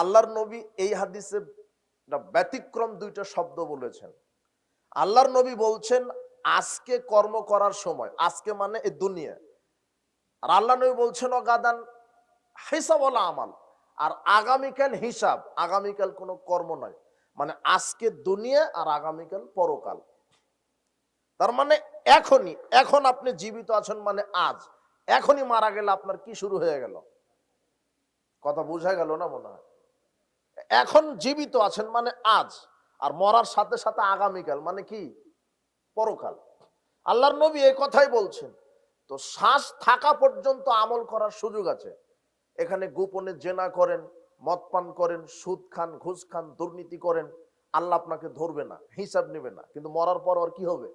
আল্লাহর নবী এই হাদিসে ব্যতিক্রম দুইটা শব্দ বলেছেন। আল্লাহর নবী বলছেন আজকে কর্ম করার সময়, আজকে মানে এই দুনিয়া, আর আল্লাহ নবী বলছেন অগাদান হিসাব ওয়ালা আমাল, আর আগামীকাল হিসাব, আগামীকাল কোনো কর্ম নয়। মানে আজকে দুনিয়া আর আগামীকাল পরকাল। তার মানে এখনই, এখন আপনি জীবিত আছেন মানে আজ, এখনই মারা গেলে আপনার কি শুরু হয়ে গেল? কথা বোঝা গেল না মনে হয়? এখন জীবিত আছেন মানে আজ, আর মরার সাথে সাথে আগামীকাল মানে কি? পরকাল। আল্লাহর নবী এই কথাই বলছেন। তো শ্বাস থাকা পর্যন্ত আমল করার সুযোগ আছে। এখানে গোপনে জেনা করেন, মদ পান করেন, সুদ খান, ঘুষ খান, দুর্নীতি করেন, আল্লাহ আপনাকে ধরবে না, হিসাব নেবে না। কিন্তু মরার পর আর কি হবে?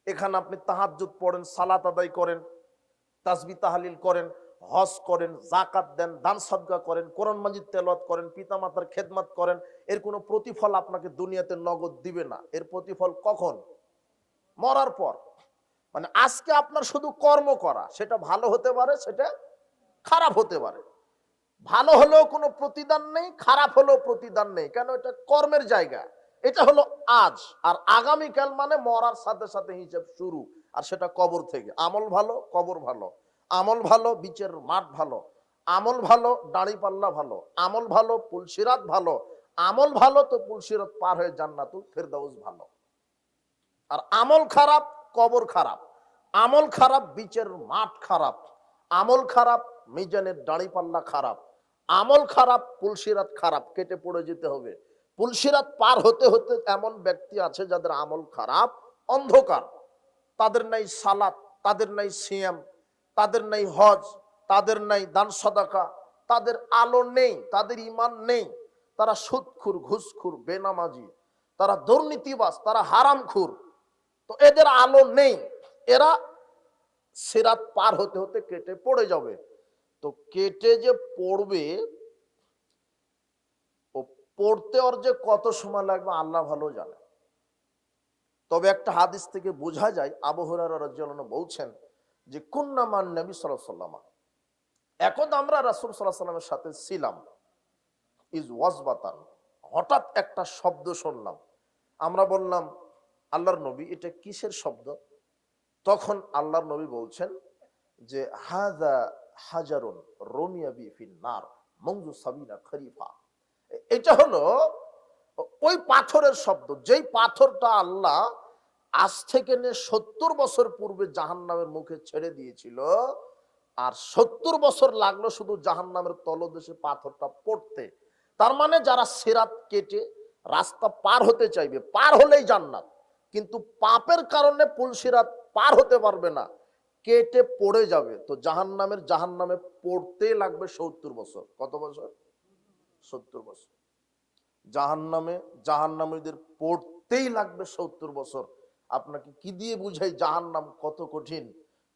এখানে আপনি তাহাজ্জুদ পড়েন, সালাত আদায় করেন, তাসবিহ তাহলিল করেন, হজ করেন, যাকাত দেন, দান সদকা করেন, কোরআন মাজিদ তেলাওয়াত করেন, পিতামাতার খেদমত করেন, এর কোনো প্রতিফল আপনাকে দুনিয়াতে নগদ দিবে না। এর প্রতিফল কখন? মরার পর। মানে আজকে আপনার শুধু কর্ম করা, সেটা ভালো হতে পারে, সেটা খারাপ হতে পারে। ভালো হলেও কোনো প্রতিদান নেই, খারাপ হলেও প্রতিদান নেই। কেন? এটা কর্মের জায়গা। এটা হলো আজ। আর আগামীকাল মানে মরার সাথে সাথে হিসাব শুরু, আর সেটা কবর থেকে। আমল ভালো, কবর ভালো। আমল ভালো, বিচার মাঠ ভালো। আমল ভালো, দাঁড়িপাল্লা ভালো। আমল ভালো, পুলসিরাত ভালো। আমল ভালো তো পুলসিরাত পার হয়ে জান্নাতুল ফেরদাউস ভালো। আর আমল খারাপ, কবর খারাপ। আমল খারাপ, বিচার মাঠ খারাপ। আমল খারাপ, মিজানের দাঁড়িপাল্লা খারাপ। আমল খারাপ, পুলসিরাত খারাপ, কেটে পড়ে যেতে হবে। পুলসিরাত পার হতে হতে এমন ব্যক্তি আছে যাদের আমল খারাপ, অন্ধকার। তাদের নাই সালাত, তাদের নাই সিয়াম, তাদের নাই হজ, তাদের নাই দান সদাকা, তাদের আলো নেই, তাদের ঈমান নেই। তারা সুদখুর, ঘুষখুর, বেনামাজি, তারা দুর্নীতিবাজ, তারা হারামখুর। তো এদের আলো নেই, এরা সিরাত পার হতে হতে কেটে পড়ে যাবে। তো কেটে যে পড়বে, ও পড়তে ওর যে কত সময় লাগবে আল্লাহ ভালো জানে। তবে একটা হাদিস থেকে বোঝা যায়, আবু হুরায়রা রাদিয়াল্লাহু আনহু বলছেন যে কুন্না মান নবী সাল্লাল্লাহু আলাইহি ওয়াসাল্লাম, একদা আমরা রাসূল সাল্লাল্লাহু আলাইহি ওয়াসাল্লামের সাথে ছিলাম। ইজ ওয়াজবাতান, হঠাৎ একটা শব্দ শুনলাম। আমরা বললাম আল্লাহর নবী এটা কিসের শব্দ? তখন আল্লাহর নবী বলছেন যে হাযা হাজারুন রুমিয়া বি ফিন নার মুনযু সাবিনা খরিফা। এটা হলো ওই পাথরের শব্দ, যেই পাথরটা আল্লাহ আজ থেকে 70 বছর পূর্বে জাহান্নামের মুখে ছেড়ে দিয়েছিল। আর 70 বছর লাগলো শুধু জাহান্নামের তলদেশে পাথরটা পড়তে। তার মানে যারা সিরাত কেটে রাস্তা পার হতে চাইবে, পার হলেই জান্নাত। কিন্তু পাপের কারণে পুলসিরাত পার হতে পারবে না, কেটে পড়ে যাবে। তো জাহান্নামে পড়তে লাগবে 70 বছর। কত বছর? 70 বছর। জাহান্নামীদের পড়তেই লাগবে 70 বছর। আপনাকে কি দিয়ে বুঝাই জাহান্নাম কত কঠিন,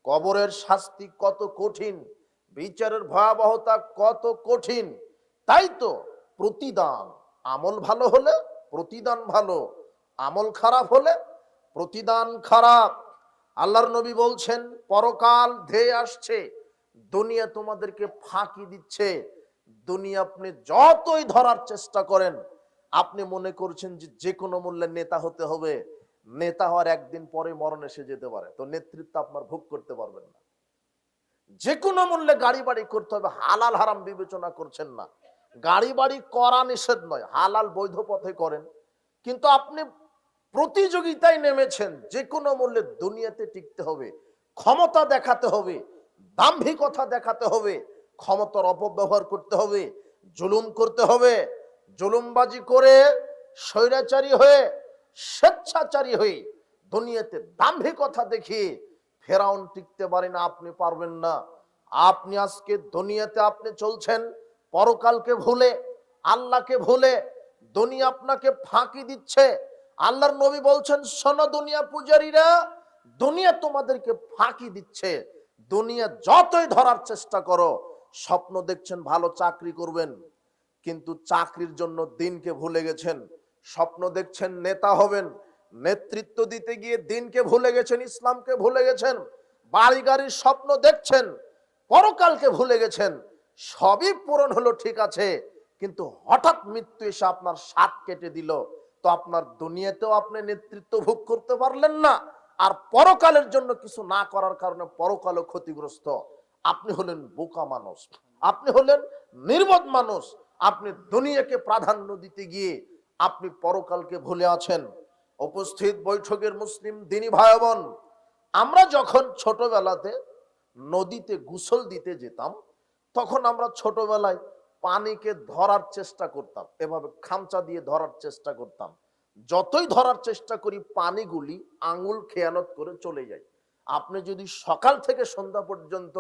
কবরের শাস্তি কত কঠিন, বিচারের ভয়াবহতা কত কঠিন। তাই তো প্রতিদান, আমল ভালো হলে প্রতিদান ভালো, আমল খারাপ হলে প্রতিদান খারাপ। আল্লাহর নবী বলছেন পরকাল ধেয়ে আসছে, দুনিয়া তোমাদেরকে ফাঁকি দিচ্ছে। দুনিয়া আপনি যতই ধরার চেষ্টা করেন, আপনি মনে করছেন যে যে কোনো মূল্যে নেতা হতে হবে। নেতা হওয়ার একদিন পরে মরণ এসে যেতে পারে, তো নেতৃত্ব আপনার ভোগ করতে পারবেন না। যে কোনো মূল্যে গাড়ি বাড়ি করতে হবে, হালাল হারাম বিবেচনা করছেন না। গাড়ি বাড়ি করা নিষেধ নয়, হালাল বৈধ পথে করেন। কিন্তু আপনি প্রতিযোগিতায় নেমেছেন, যে কোনো মূল্যে দুনিয়াতে টিকতে হবে, ক্ষমতা দেখাতে হবে, দাম্ভিকতা দেখাতে হবে, ক্ষমতার অপব্যবহার করতে হবে, জুলুম করতে হবে। জুলুমবাজি করে, স্বৈরাচারী হয়ে, স্বেচ্ছাচারী হয়ে, দুনিয়াতে দাম্ভিকতা দেখিয়ে ফেরাউন টিকতে পারে না, আপনি পারবেন না। আপনি আজকে দুনিয়াতে আপনি চলছেন পরকালকে ভুলে, আল্লাহকে ভুলে। দুনিয়া আপনাকে ফাঁকি দিচ্ছে। আল্লাহর নবী বলছেন শোনো দুনিয়া পূজারীরা, দুনিয়া তোমাদেরকে ফাঁকি দিচ্ছে। দুনিয়া যতই ধরার চেষ্টা করো, স্বপ্ন দেখছেন ভালো চাকরি করবেন, কিন্তু চাকরির জন্য দিনকে ভুলে গেছেন। স্বপ্ন দেখছেন নেতা হবেন, নেতৃত্ব দিতে গিয়ে দিনকে ভুলে গেছেন, ইসলামকে ভুলে গেছেন। বাড়ি গাড়ির স্বপ্ন দেখছেন, পরকালকে ভুলে গেছেন। সবই পূরণ হলো, ঠিক আছে, কিন্তু হঠাৎ মৃত্যু এসে আপনার স্বাদ কেটে দিল, তো আপনার দুনিয়াতেও আপনি নেতৃত্ব ভোগ করতে পারলেন না, আর পরকালের জন্য কিছু না করার কারণে পরকালও ক্ষতিগ্রস্ত। আপনি হলেন বোকা মানুষ, আপনি হলেন নির্বোধ মানুষ। আপনি দুনিয়াকে প্রাধান্য দিতে গিয়ে আপনি পরকালকে ভুলে আছেন। উপস্থিত বৈঠকের মুসলিম দিনী ভাই বোন, আমরা যখন ছোটবেলাতে নদীতে গোসল দিতে যেতাম, তখন আমরা ছোটবেলায় পানিকে ধরার চেষ্টা করতাম, এভাবে খামচা দিয়ে ধরার চেষ্টা করতাম। যতই ধরার চেষ্টা করি পানিগুলি আঙুল খেয়ানত করে চলে যায়। আপনি যদি সকাল থেকে সন্ধ্যা পর্যন্ত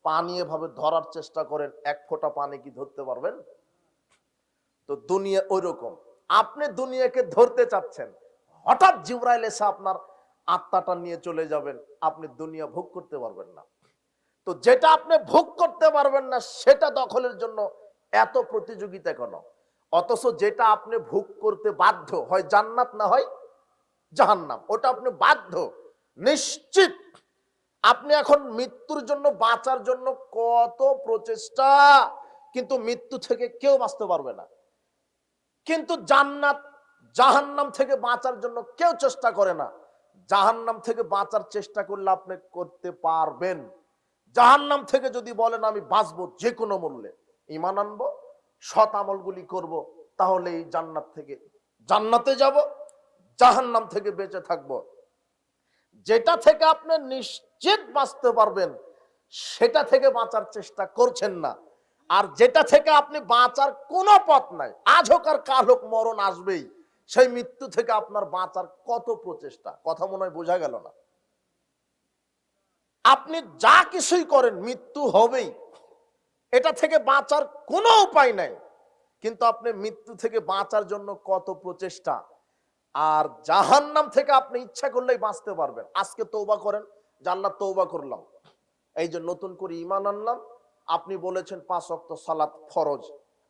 পানি এভাবে ধরার চেষ্টা করেন, এক ফোঁটা পানি কি ধরতে পারবেন? তো দুনিয়া ওই রকম, আপনি দুনিয়াকে ধরতে চাচ্ছেন, হঠাৎ জিবরাইল এসে আপনার আত্মাটা নিয়ে চলে যাবেন, আপনি দুনিয়া ভোগ করতে পারবেন না। তো যেটা আপনি ভোগ করতে পারবেন না সেটা দখলের জন্য এত প্রতিযোগিতা কেন? অথচ যেটা আপনি ভোগ করতে বাধ্য, হয় জান্নাত না হয় জাহান্নাম, ওটা আপনি বাধ্য নিশ্চিত। আপনি এখন মৃত্যুর জন্য বাঁচার জন্য কত প্রচেষ্টা, কিন্তু মৃত্যু থেকে কেউ বাঁচতে পারবে না। কিন্তু জান্নাত জাহান্নাম থেকে বাঁচার জন্য কেউ চেষ্টা করে না। জাহান্নাম থেকে বাঁচার চেষ্টা করলে আপনি করতে পারবেন। জাহান্নাম থেকে যদি বলেন আমি বাঁচবো যে কোনো মূল্যে, ঈমান আনবো, সৎ আমলগুলি করব, তাহলে এই জান্নাত থেকে জান্নাতে যাব, জাহান্নাম থেকে বেঁচে থাকব। যেটা থেকে আপনি নিশ্চিত বাঁচতে পারবেন সেটা থেকে বাঁচার চেষ্টা করছেন না। আর যেটা থেকে আপনি বাঁচার কোনো পথ নাই, আজ হোক আর কাল হোক মরণ আসবেই, সেই মৃত্যু থেকে আপনার বাঁচার কত প্রচেষ্টা, কথা মনে হয় বোঝা গেল না? আপনি যা কিছুই করেন মৃত্যু হবেই, এটা থেকে বাঁচার কোনো উপায় নাই, কিন্তু আপনি মৃত্যু থেকে বাঁচার জন্য কত প্রচেষ্টা। আর জাহান্নাম থেকে আপনি ইচ্ছা করলেই বাঁচতে পারবেন। আজকে তওবা করেন যে আল্লাহ তওবা করলাম, এই যে নতুন করে ঈমান আনলাম। আপনি বলেছেন 5 ওয়াক্ত সালাত ফরজ,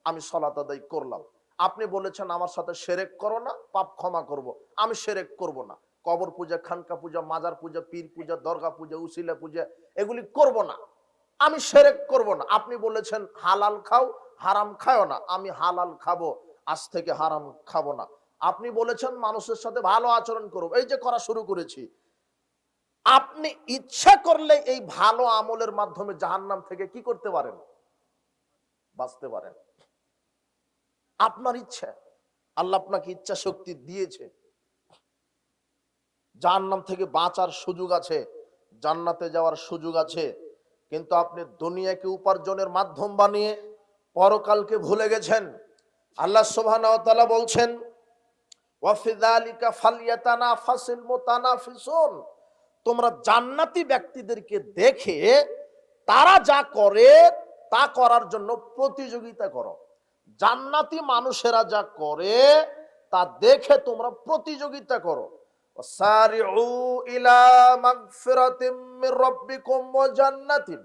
আমি সালাত আদায় করলাম। আপনি বলেছেন আমার সাথে শিরক করো না, পাপ ক্ষমা করব, আমি শিরক করব না। কবর পূজা, খানকা পূজা, মাজার পূজা, পীর পূজা, দরগা পূজা, উসিলা পূজা, এগুলি করব না, আমি শিরক করব না। আপনি বলেছেন হালাল খাও, হারাম খাও না, আমি হালাল খাবো, আজ থেকে হারাম খাবো না। আপনি বলেছেন মানুষের সাথে ভালো আচরণ করব, এই যে করা শুরু করেছি। আপনি ইচ্ছা করলে এই ভালো আমলের মাধ্যমে জাহান্নাম থেকে কি করতে পারেন? বাঁচতে পারেন। আপনার ইচ্ছা, আল্লাহ আপনাকে ইচ্ছা শক্তি দিয়েছে। জাহান্নাম থেকে বাঁচার সুযোগ আছে, জান্নাতে যাওয়ার সুযোগ আছে, কিন্তু আপনি দুনিয়াকে উপার্জনের মাধ্যম বানিয়ে পরকালকে ভুলে গেছেন। আল্লাহ সুবহানাহু ওয়া তাআলা বলছেন ওয়া ফি যালিকা ফালইয়াতানাফাসিল মুতানাফিসুন, তোমরা জান্নাতি ব্যক্তিদেরকে দেখে তারা যা করে তা করার জন্য প্রতিযোগিতা করো। জান্নাতি মানুষেরা যা করে তা দেখে তোমরা প্রতিযোগিতা করো। ওয়াসারিউ ইলা মাগফিরাতিম মির রাব্বিকুম ওয়া জান্নাতিন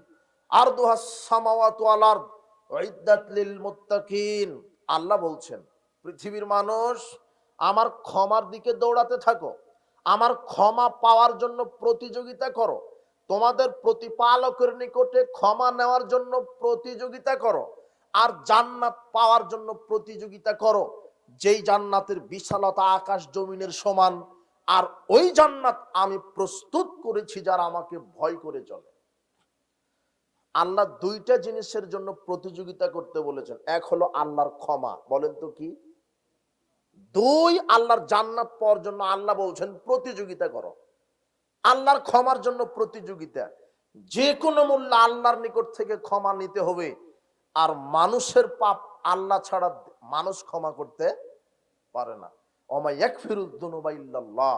আরদুহাস সামাওয়াতু ওয়াল আরদ উইদ্দাত লিল মুত্তাকিন। আল্লাহ বলছেন পৃথিবীর মানুষ আমার ক্ষমার দিকে দৌড়াতে থাকো, আমার ক্ষমা পাওয়ার জন্য প্রতিযোগিতা করো, তোমাদের প্রতিপালকের নিকটে ক্ষমা নেওয়ার জন্য প্রতিযোগিতা করো, আর জান্নাত পাওয়ার জন্য প্রতিযোগিতা করো, যেই জান্নাতের বিশালতা আকাশ জমিনের সমান। আর ওই জান্নাত আমি প্রস্তুত করেছি যারা আমাকে ভয় করে চলে। আল্লাহ দুইটা জিনিসের জন্য প্রতিযোগিতা করতে বলেছেন, এক হলো আল্লাহর ক্ষমা, বলেন তো কি? দুই, আল্লাহর জান্নাত পাওয়ার জন্য আল্লাহ বলছেন প্রতিযোগিতা করো। আল্লাহর ক্ষমার জন্য প্রতিযোগিতা, যে কোনো মূল্যে আল্লাহর নিকট থেকে ক্ষমা নিতে হবে। আর মানুষের পাপ আল্লাহ ছাড়া মানুষ ক্ষমা করতে পারে না। ওমা ইয়াগফিরুয যুনুবা ইল্লাল্লাহ,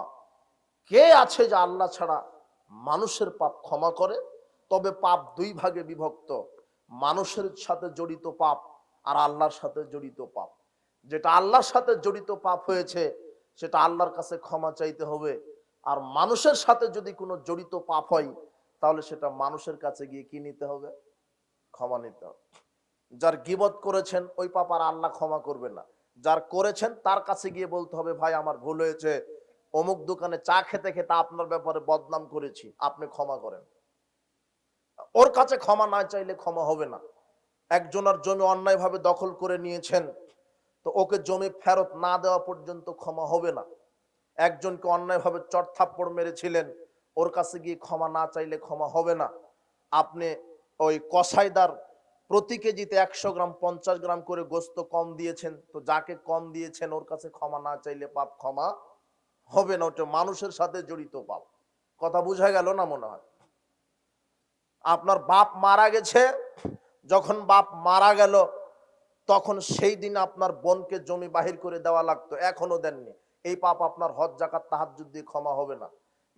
কে আছে যে আল্লাহ ছাড়া মানুষের পাপ ক্ষমা করে? তবে পাপ দুই ভাগে বিভক্ত, মানুষের সাথে জড়িত পাপ আর আল্লাহর সাথে জড়িত পাপ। যেটা আল্লাহর সাথে জড়িত পাপ হয়েছে সেটা আল্লাহর কাছে ক্ষমা চাইতে হবে। আর মানুষের সাথে যদি কোনো জড়িত পাপ হয় তাহলে সেটা মানুষের কাছে গিয়ে কি নিতে হবে? ক্ষমা নিতে হবে। যার গীবত করেছেন ওই পাপ আর আল্লাহ ক্ষমা করবে না। যার করেছেন তার কাছে গিয়ে বলতে হবে ভাই আমার ভুল হয়েছে, অমুক দোকানে চা খেতে খেতে আপনার ব্যাপারে বদনাম করেছি, আপনি ক্ষমা করেন। ওর কাছে ক্ষমা না চাইলে ক্ষমা হবে না। একজনের জমি অন্যায়ভাবে দখল করে নিয়েছেন, তো ওকে জমি ফেরত না দেওয়া পর্যন্ত ক্ষমা হবে না। একজনকে অন্যায়ভাবে চড় থাপ্পড় মেরেছিলেন, ওর কাছে গিয়ে ক্ষমা না চাইলে ক্ষমা হবে না। আপনি ওই কসাইদার প্রতি কেজিতে 100 গ্রাম 50 গ্রাম করে গোস্ত কম দিয়েছেন, তো যাকে কম দিয়েছেন ওর কাছে ক্ষমা না চাইলে পাপ ক্ষমা হবে না। ওটা মানুষের সাথে জড়িত পাপ। কথা বোঝা গেল না মনে হয়? আপনার বাপ মারা গেছে, যখন বাপ মারা গেল তখন সেই দিন আপনার বোনকে জমি বাহির করে দেওয়া লাগতো, এখনো দেননি, এই পাপ আপনার হজ জাকাত তাহাজ্জুদ দিয়ে ক্ষমা হবে না।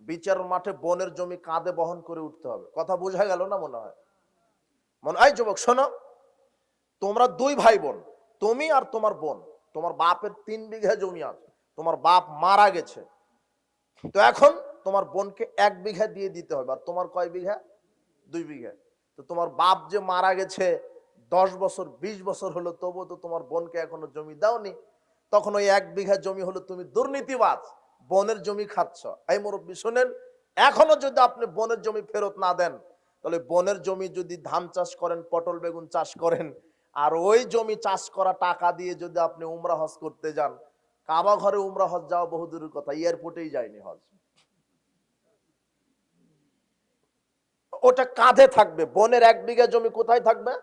বিচার মাঠে বোনের জমি কাঁধে বহন করে উঠতে হবে। কথা বোঝা গেল না মনে হয়? মনে হয় যুবক শোনো, তোমরা দুই ভাই বোন, তুমি আর তোমার বোন, তোমার বাপের 3 বিঘা জমি আছে, তোমার বাপ মারা গেছে, তো এখন তোমার বোনকে 1 বিঘা দিয়ে দিতে হবে। আর তোমার কয় বিঘা? 2 বিঘা। তো তোমার বাপ যে মারা গেছে 10 বছর 20 বছর হলো, তবুও তো তোমার বোনকে এখনো জমি দাওনি। তখন ওই 1 বিঘা জমি হলো তুমি দুর্নীতিবাজ, বোনের জমি খাচ্ছ। এই মুরব্বী শুনেন, এখনো যদি আপনি বোনের জমি ফেরত না দেন, তাহলে বোনের জমি যদি ধান চাষ করেন, পটল বেগুন চাষ করেন, আর ওই জমি চাষ করা টাকা দিয়ে যদি আপনি উমরা হজ করতে যান, কাবা ঘরে উমরা হজ যাওয়া বহুদূরের কথা, এয়ারপোর্টেই যায়নি হজ। ওটা কাঁধে থাকবে, বোনের 1 বিঘা জমি কোথায় থাকবে?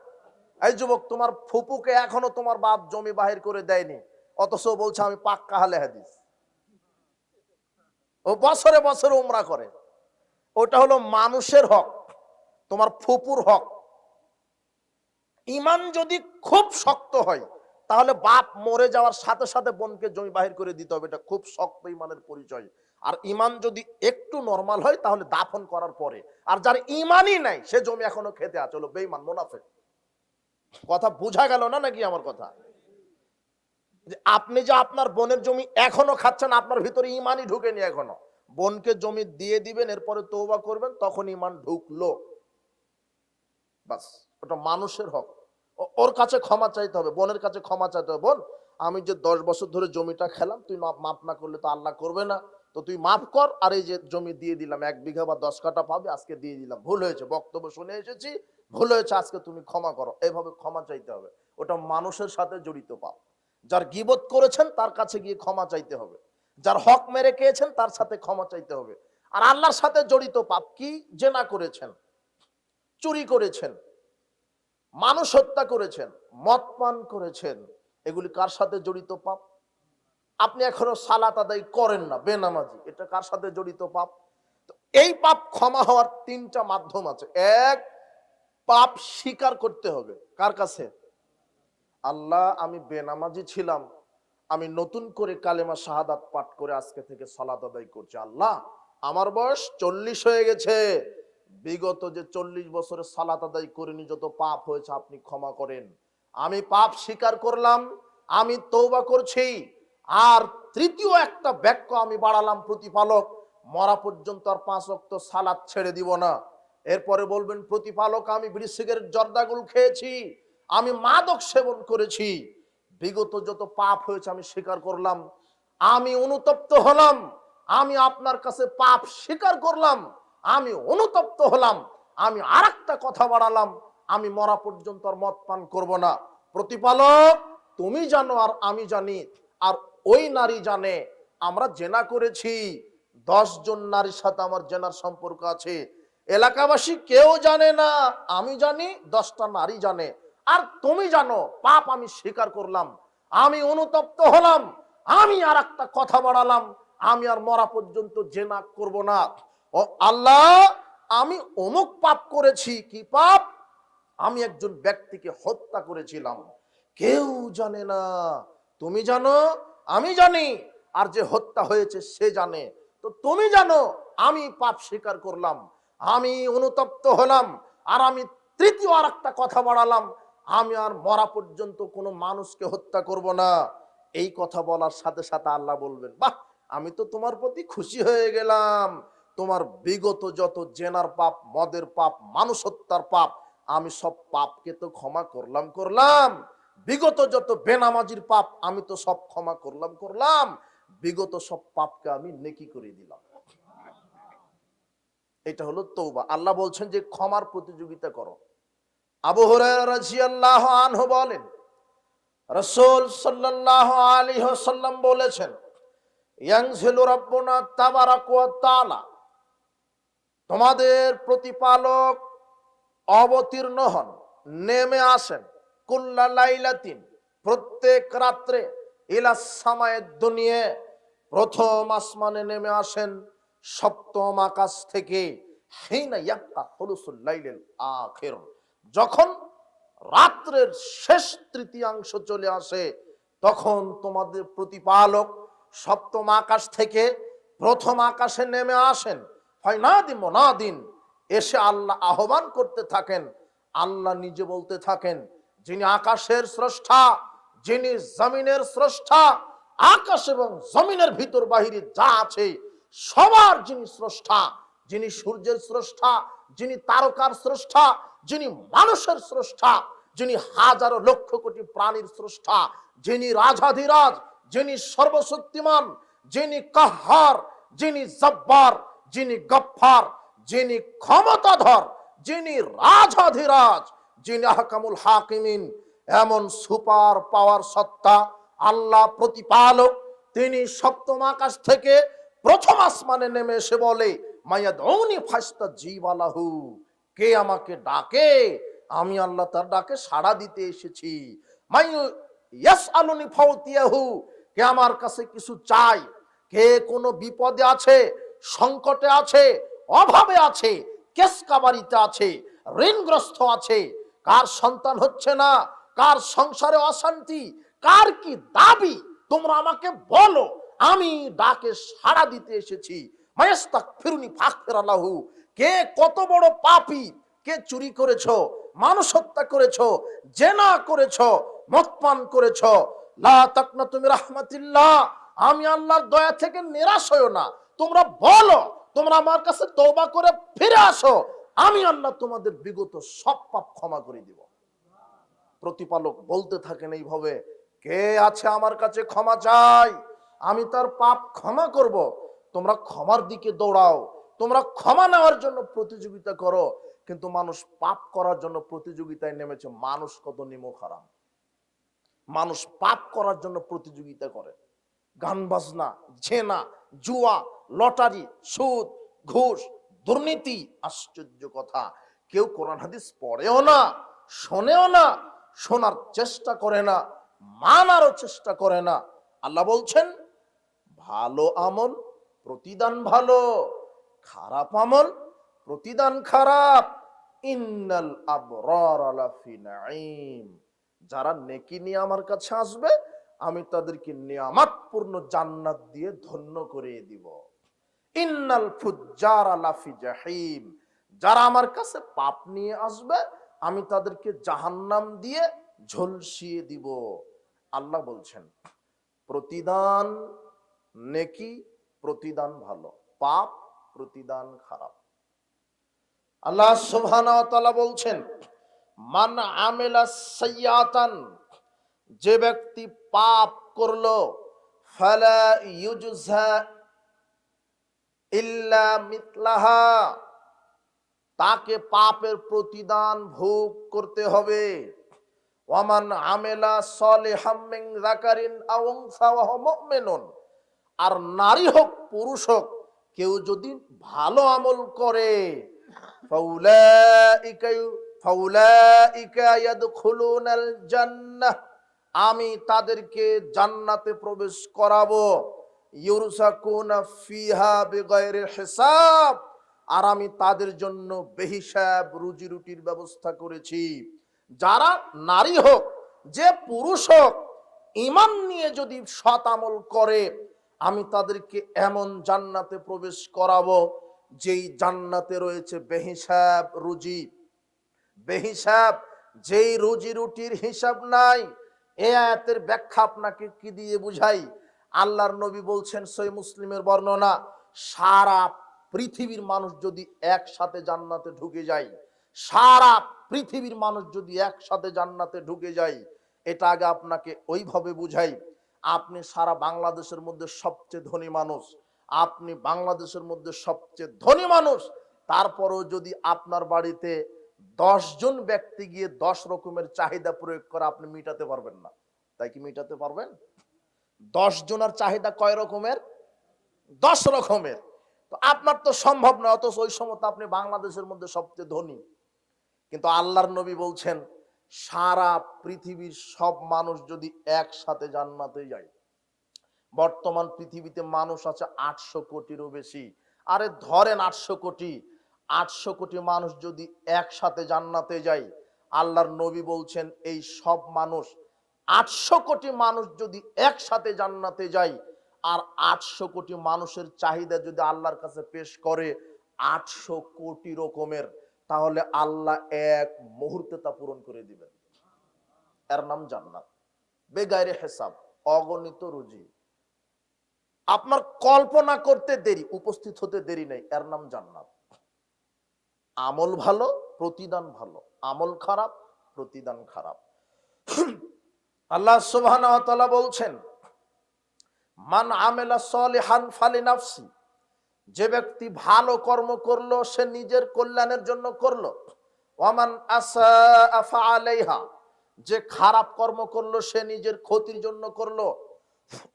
এই যুবক, তোমার ফুপুকে এখনো তোমার বাপ জমি বাহির করে দেয়নি, অথচ বলছে আমি পাক্কা আহলে হাদিস। ও বছরে বছরে উমরা করে। ওটা হলো মানুষের হক, তোমার ফুপুর হক। ইমান যদি খুব শক্ত হয়, তাহলে বাপ মরে যাওয়ার সাথে সাথে বোনকে জমি বাহির করে দিতে হবে, এটা খুব শক্ত ইমানের পরিচয়। আর ইমান যদি একটু নরমাল হয়, তাহলে দাফন করার পরে। আর যার ইমানই নাই, সে জমি এখনো খেতে আছে, হলো বেঈমান মুনাফিক। কথা বোঝা গেল না নাকি আমার কথা? যে আপনি যে আপনার বোনের জমি এখনো খাচ্ছেন, আপনার ভিতরে ইমানই ঢুকেনি এখনো। বোনকে জমি দিয়ে দিবেন, এরপরে তওবা করবেন, তখন ইমান ঢুকলো। বাস, ওটা মানুষের হক। ওর কাছে ক্ষমা চাইতে হবে, বোনের কাছে ক্ষমা চাইতে হবে। বোন, আমি যে 10 বছর ধরে জমিটা খেলাম, তুই মাফ না করলে তো আল্লাহ করবে না, তো তুই মাফ কর। আর এই যে জমি দিয়ে দিলাম, 1 বিঘা বা 10 কাঠা পাবে, আজকে দিয়ে দিলাম, ভুল হয়েছে, বক্তব্য শুনে এসেছি, ভুল হয়েছে, আজকে তুমি ক্ষমা করো। এইভাবে ক্ষমা চাইতে হবে। ওটা মানুষের সাথে জড়িত পাপ। যার গীবত করেছেন তার কাছে গিয়ে ক্ষমা চাইতে হবে, যার হক মেরে খেয়েছেন তার সাথে ক্ষমা চাইতে হবে। আর আল্লাহর সাথে জড়িত পাপ কি? জেনা করেছেন, চুরি করেছেন, মানুষ হত্যা করেছেন, মদ পান করেছেন, এগুলি কার সাথে জড়িত পাপ? আপনি এখনো সালাত আদায় করেন না, বেনামাজি, এটা কার সাথে জড়িত পাপ? তো এই পাপ ক্ষমা হওয়ার 3টা মাধ্যম আছে। এক, পাপ স্বীকার করতে হবে। কার কাছে? আল্লাহ, আমি বেনামাজি ছিলাম, আমি নতুন করে কালেমা শাহাদাত পাঠ করে আজকে থেকে সালাত আদায় করছি। আল্লাহ, আমার বয়স 40 হয়ে গেছে, বিগত যে 40 বছরে সালাত আদায় করিনি, যত পাপ হয়েছে আপনি ক্ষমা করেন। আমি পাপ স্বীকার করলাম, আমি তওবা করছি। আর তৃতীয় একটা বাক্য আমি বাড়ালাম, প্রতিপালক, মরা পর্যন্ত আর 5 ওয়াক্ত সালাত ছেড়ে দিব না। এরপরে বলবেন, প্রতিপালক, আমি বিড়ি সিগারেট জর্দাগুল খেয়েছি, আমি মাদক সেবন করেছি, বিগত যত পাপ হয়েছে আমি স্বীকার করলাম, আমি অনুতপ্ত হলাম, আমি আপনার কাছে পাপ স্বীকার করলাম, আমি অনুতপ্ত হলাম, আমি আরেকটা কথা বাড়ালাম, আমি মরা পর্যন্ত আর মদ পান করব না। প্রতিপালক, তুমি জানো আর আমি জানি, আর ওই নারী জানে, আমরা জেনা করেছি, 10 জন নারীর সাথে আমার জেনার সম্পর্ক আছে, এলাকাবাসী কেউ জানে না, আমি জানি, 10টা নারী জানে, আর তুমি জানো। পাপ আমি স্বীকার করলাম, আমি অনুতপ্ত হলাম, আমি আর একটা কথা বাড়ালাম, আমি আর মরা পর্যন্ত জেনা করব না। ও আল্লাহ, আমি অমুক পাপ করেছি। কি পাপ? আমি একজন ব্যক্তিকে হত্যা করেছিলাম, কেউ জানে না, তুমি জানো, আমি জানি, আর যে হত্যা হয়েছে সে জানে। তো তুমি জানো, আমি পাপ স্বীকার করলাম, আমি অনুতপ্ত হলাম, আর আমি তৃতীয় আর একটা কথা বাড়ালাম, আমি আর মরা পর্যন্ত কোনো মানুষকে হত্যা করব না। এই কথা বলার সাথে সাথে আল্লাহ বলবেন, বাহ, আমি তো তোমার প্রতি খুশি হয়ে গেলাম, তোমার বিগত যত জেনার পাপ, মদের পাপ, মানুষ হত্যার পাপ, আমি সব পাপকে তো ক্ষমা করলাম, বিগত যত বেনামাজির পাপ আমি তো সব ক্ষমা করলাম, বিগত সব পাপকে আমি নেকি করে দিলাম। এটা হলো তওবা। আল্লাহ বলছেন যে ক্ষমার প্রতিযোগিতা করো, আবু হুরায়রা রাদিয়াল্লাহু আনহু বলেন, রাসূল সাল্লাল্লাহু আলাইহি ওয়াসাল্লাম বলেছেন, ইয়ানজিলু রাব্বুনা তাবারাকা ওয়া তাআলা, তোমাদের প্রতিপালক অবতীর্ণ হন, নেমে আসেন, কুল্লা লাইলাতিন, প্রত্যেক রাত্রে, ইলাস সামায়েদ দুনিয়া, প্রথম আসমানে নেমে আসেন, সপ্তম আকাশ থেকে, হিনা ইয়াক্কা হুলুসুল লাইলিল আখির, যখন রাত্রের শেষ তৃতীয়াংশ চলে আসে, তখন তোমাদের প্রতিপালক সপ্তম আকাশ থেকে প্রথম আকাশে নেমে আসেন। ফায়নাদি মুনাদিন, এসে আল্লাহ আহ্বান করতে থাকেন। আল্লাহ নিজে বলতে থাকেন, যিনি আকাশের স্রষ্টা, যিনি জমিনের স্রষ্টা, আকাশ এবং জমিনের ভিতর বাহিরে যা আছে সবার যিনি স্রষ্টা, যিনি সূর্যের স্রষ্টা, যিনি তারকার স্রষ্টা, যিনি মানুষের স্রষ্টা, যিনি হাজারো লক্ষ কোটি প্রাণীর স্রষ্টা, যিনি রাজাধিরাজ, যিনি সর্বশক্তিমান, যিনি কাহ্হার, যিনি জব্বার, যিনি গফফার, যিনি ক্ষমতাধর, যিনি রাজাধিরাজ, যিনি আহকামুল হাকিমিন, এমন সুপার পাওয়ার সত্তা আল্লাহ প্রতিপালক, তিনি সপ্তম আকাশ থেকে প্রথম আসমানে নেমে এসে বলে, মায়াদউনি ফাস্তাজিব লাহু, কে আমাকে ডাকে, আমি আল্লাহ তার ডাকে সাড়া দিতে এসেছি। মাইয়ু ইয়াসআলুনি ফাউতিয়াহু, কে আমার কাছে কিছু চাই, কে কোনো বিপদে আছে, সংকটে আছে, অভাবে আছে, কেসকাবারিতে আছে, ঋণগ্রস্ত আছে, কার সন্তান হচ্ছে না, কার সংসারে অশান্তি, কার কি দাবি, তোমরা আমাকে বলো, আমি ডাকে সাড়া দিতে এসেছি। মায়াস্তাগফিরুনি ফাগফিরালাহু, কে কত বড় পাপী, কে চুরি করেছো, মানুষ হত্যা করেছো, জেনা করেছো, মদ পান করেছো, লা তাকনাতু মির রাহমাতিল্লাহ, আমি আল্লাহর দয়া থেকে নিরাশ হয়ো না, তোমরা বলো, তোমরা আমার কাছে তওবা করে ফিরে আসো, আমি আল্লাহ তোমাদের বিগত সব পাপ ক্ষমা করে দিব। প্রতিপালক বলতে থাকেন এইভাবে, কে আছে আমার কাছে ক্ষমা চাই, আমি তার পাপ ক্ষমা করব। তোমরা ক্ষমার দিকে দৌড়াও, তোমরা ক্ষমা নেওয়ার জন্য প্রতিযোগিতা করো, কিন্তু মানুষ পাপ করার জন্য প্রতিযোগিতায় নেমেছে। মানুষ কত নিমক হারাম, মানুষ পাপ করার জন্য প্রতিযোগিতা করে, গান বাজনা, জেনা, জুয়া, লটারি, সুদ, ঘুষ, দুর্নীতি। আশ্চর্য কথা, কেউ কোরআন হাদিস পড়েও না, শোনেও না, শোনার চেষ্টা করে না, মানারও চেষ্টা করে না। আল্লাহ বলছেন, ভালো আমল প্রতিদান ভালো, খারাপ আমল প্রতিদান খারাপ। ইন্নাল আবরারা লাফি নাঈম, যারা নেকি নিয়ে আমার কাছে আসবে, আমি তাদেরকে নিয়ামতপূর্ণ জান্নাত দিয়ে ধন্য করে দিব। ইন্নাল ফুজ্জারা লাফি জাহিম, যারা আমার কাছে পাপ নিয়ে আসবে, আমি তাদেরকে জাহান্নাম দিয়ে ঝলসিয়ে দিব। আল্লাহ বলছেন, প্রতিদান নেকি প্রতিদান ভালো, পাপ প্রতিদান খারাপ। আল্লাহ সুবহানাহু ওয়া তাআলা বলছেন, মান আমিলা সাইয়্যাতান, যে ব্যক্তি পাপ করলো, ফালা ইউজজা ইল্লা মিথলাহা, তাকে পাপের প্রতিদান ভোগ করতে হবে। ওয়ামান আমিলা সলিহাম মিন যাকারিন আও উনসা ওয়া হুয়া মুমিনুন, আর নারী হোক পুরুষ হোক, কেউ যদি ভালো আমল করে, ফাউলাইকা ইয়াদখুলুনাল জান্নাহ, আমি তাদেরকে জান্নাতে প্রবেশ করাবো। ইউরসাকুনা ফিহা বিগাইরি হিসাব, আর আমি তাদের জন্য বেহিসাব রুজি রুটির ব্যবস্থা করেছি। যারা নারী হোক, যে পুরুষ হোক, ঈমান নিয়ে যদি সৎ আমল করে, আমি তাদেরকে এমন জান্নাতে প্রবেশ করাবো, যেই জান্নাতে রয়েছে বেহিসাব রুজি। বেহিসাব, যেই রুজি রুটির হিসাব নাই। এই আয়াতের ব্যাখ্যা আপনাকে কি দিয়ে বুঝাই? আল্লাহর নবী বলছেন, সহিহ মুসলিমের বর্ণনা, সারা পৃথিবীর মানুষ যদি একসাথে জান্নাতে ঢুকে যায়, সারা পৃথিবীর মানুষ যদি একসাথে জান্নাতে ঢুকে যায়, এটা আগে আপনাকে ওইভাবে বুঝাই। আপনি সারা বাংলাদেশের মধ্যে সবচেয়ে ধনী মানুষ, আপনি বাংলাদেশের মধ্যে সবচেয়ে ধনী মানুষ, তারপরেও যদি আপনার বাড়িতে 10 জন ব্যক্তি গিয়ে 10 রকমের চাহিদা প্রয়োগ করে আপনি মিটাতে পারবেন না। তাই কি মিটাতে পারবেন? 10 জনের চাহিদা কয় রকমের? 10 রকমের। তো আপনার তো সম্ভব নয়, অথচ ওই সময় তো আপনি বাংলাদেশের মধ্যে সবচেয়ে ধনী। কিন্তু আল্লাহর নবী বলছেন সারা পৃথিবীর সব মানুষ যদি একসাথে জান্নাতে যায়, বর্তমান পৃথিবীতে মানুষ আছে 800 কোটিরও বেশি, আরে ধরেন 800 কোটি, 800 কোটি মানুষ যদি একসাথে জান্নাতে যায়, আল্লাহর নবী বলছেন এই সব মানুষ 800 কোটি মানুষ যদি একসাথে জান্নাতে যায়, আর 800 কোটি মানুষের চাহিদা যদি আল্লাহর কাছে পেশ করে 800 কোটি রকমের, তাহলে আল্লাহ এক মুহূর্তে তা পূরণ করে দিবেন। এর নাম জান্নাত, বেগাইরে হিসাব, অগণিত রুজি। আপনার কল্পনা করতে দেরি, উপস্থিত হতে দেরি নেই, এর নাম জান্নাত। আমল ভালো, প্রতিদান ভালো, আমল খারাপ, প্রতিদান খারাপ। আল্লাহ সুবহানাহু ওয়া তাআলা বলছেন মান আমিলা সলিহান ফালিনাফসি, যে ব্যক্তি ভালো কর্ম করলো সে নিজের কল্যাণের জন্য করলো, ওয়ামান আসা ফাআলাইহা, যে খারাপ কর্ম করলো সে নিজের ক্ষতির জন্য করলো,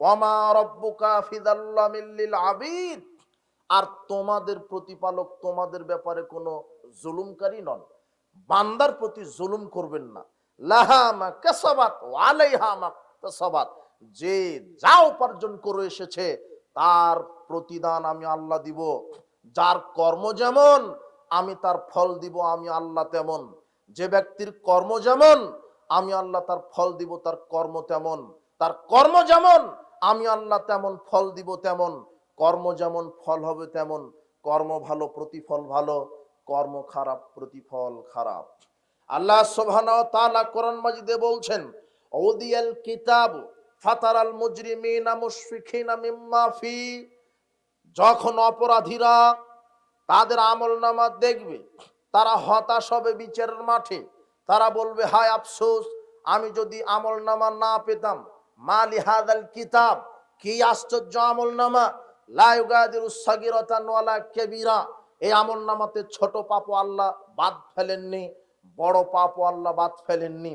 ওয়ামা রাব্বুকা ফিযাল্লামিল লিল আবিদ, আর তোমাদের প্রতিপালক তোমাদের ব্যাপারে কোনো জুলুমকারী নন, বান্দার প্রতি জুলুম করবেন না। লাহা মা কাসাবাত ওয়া আলাইহা মা কাসাবাত, যে যা উপার্জন করে এসেছে তার প্রতিদান আমি আল্লাহ দিব। যার কর্ম যেমন আমি তার ফল দিব, আমি আল্লাহ তেমন। যে ব্যক্তির কর্ম যেমন আমি আল্লাহ তার ফল দিব তার কর্ম তেমন। তার কর্ম যেমন আমি আল্লাহ তেমন ফল দিব তেমন। কর্ম যেমন ফল হবে তেমন। কর্ম ভালো প্রতিফল ভালো, কর্ম খারাপ প্রতিফল খারাপ। আল্লাহ সুবহানাহু ওয়া তাআলা কোরআন মাজিদে বলছেন উদিয়াল কিতাব ফাতারাল মুজরিমিনা মুশফিকিনা মিম্মা ফি, যখন অপরাধীরা তাদের আমলনামা দেখবে তারা হতাশ হবে বিচারের মাঠে। তারা বলবে হায় আফসোস, আমি যদি আমলনামা না পেতাম। মালি হাদাল কিতাব, কি আশ্চর্য আমলনামা, লা ইউগাদিরু সাগীরাতান ওয়ালা কাবীরা, এই আমলনামাতে ছোট পাপও আল্লাহ বাদ ফেলেননি, বড় পাপও আল্লাহ বাদ ফেলেননি।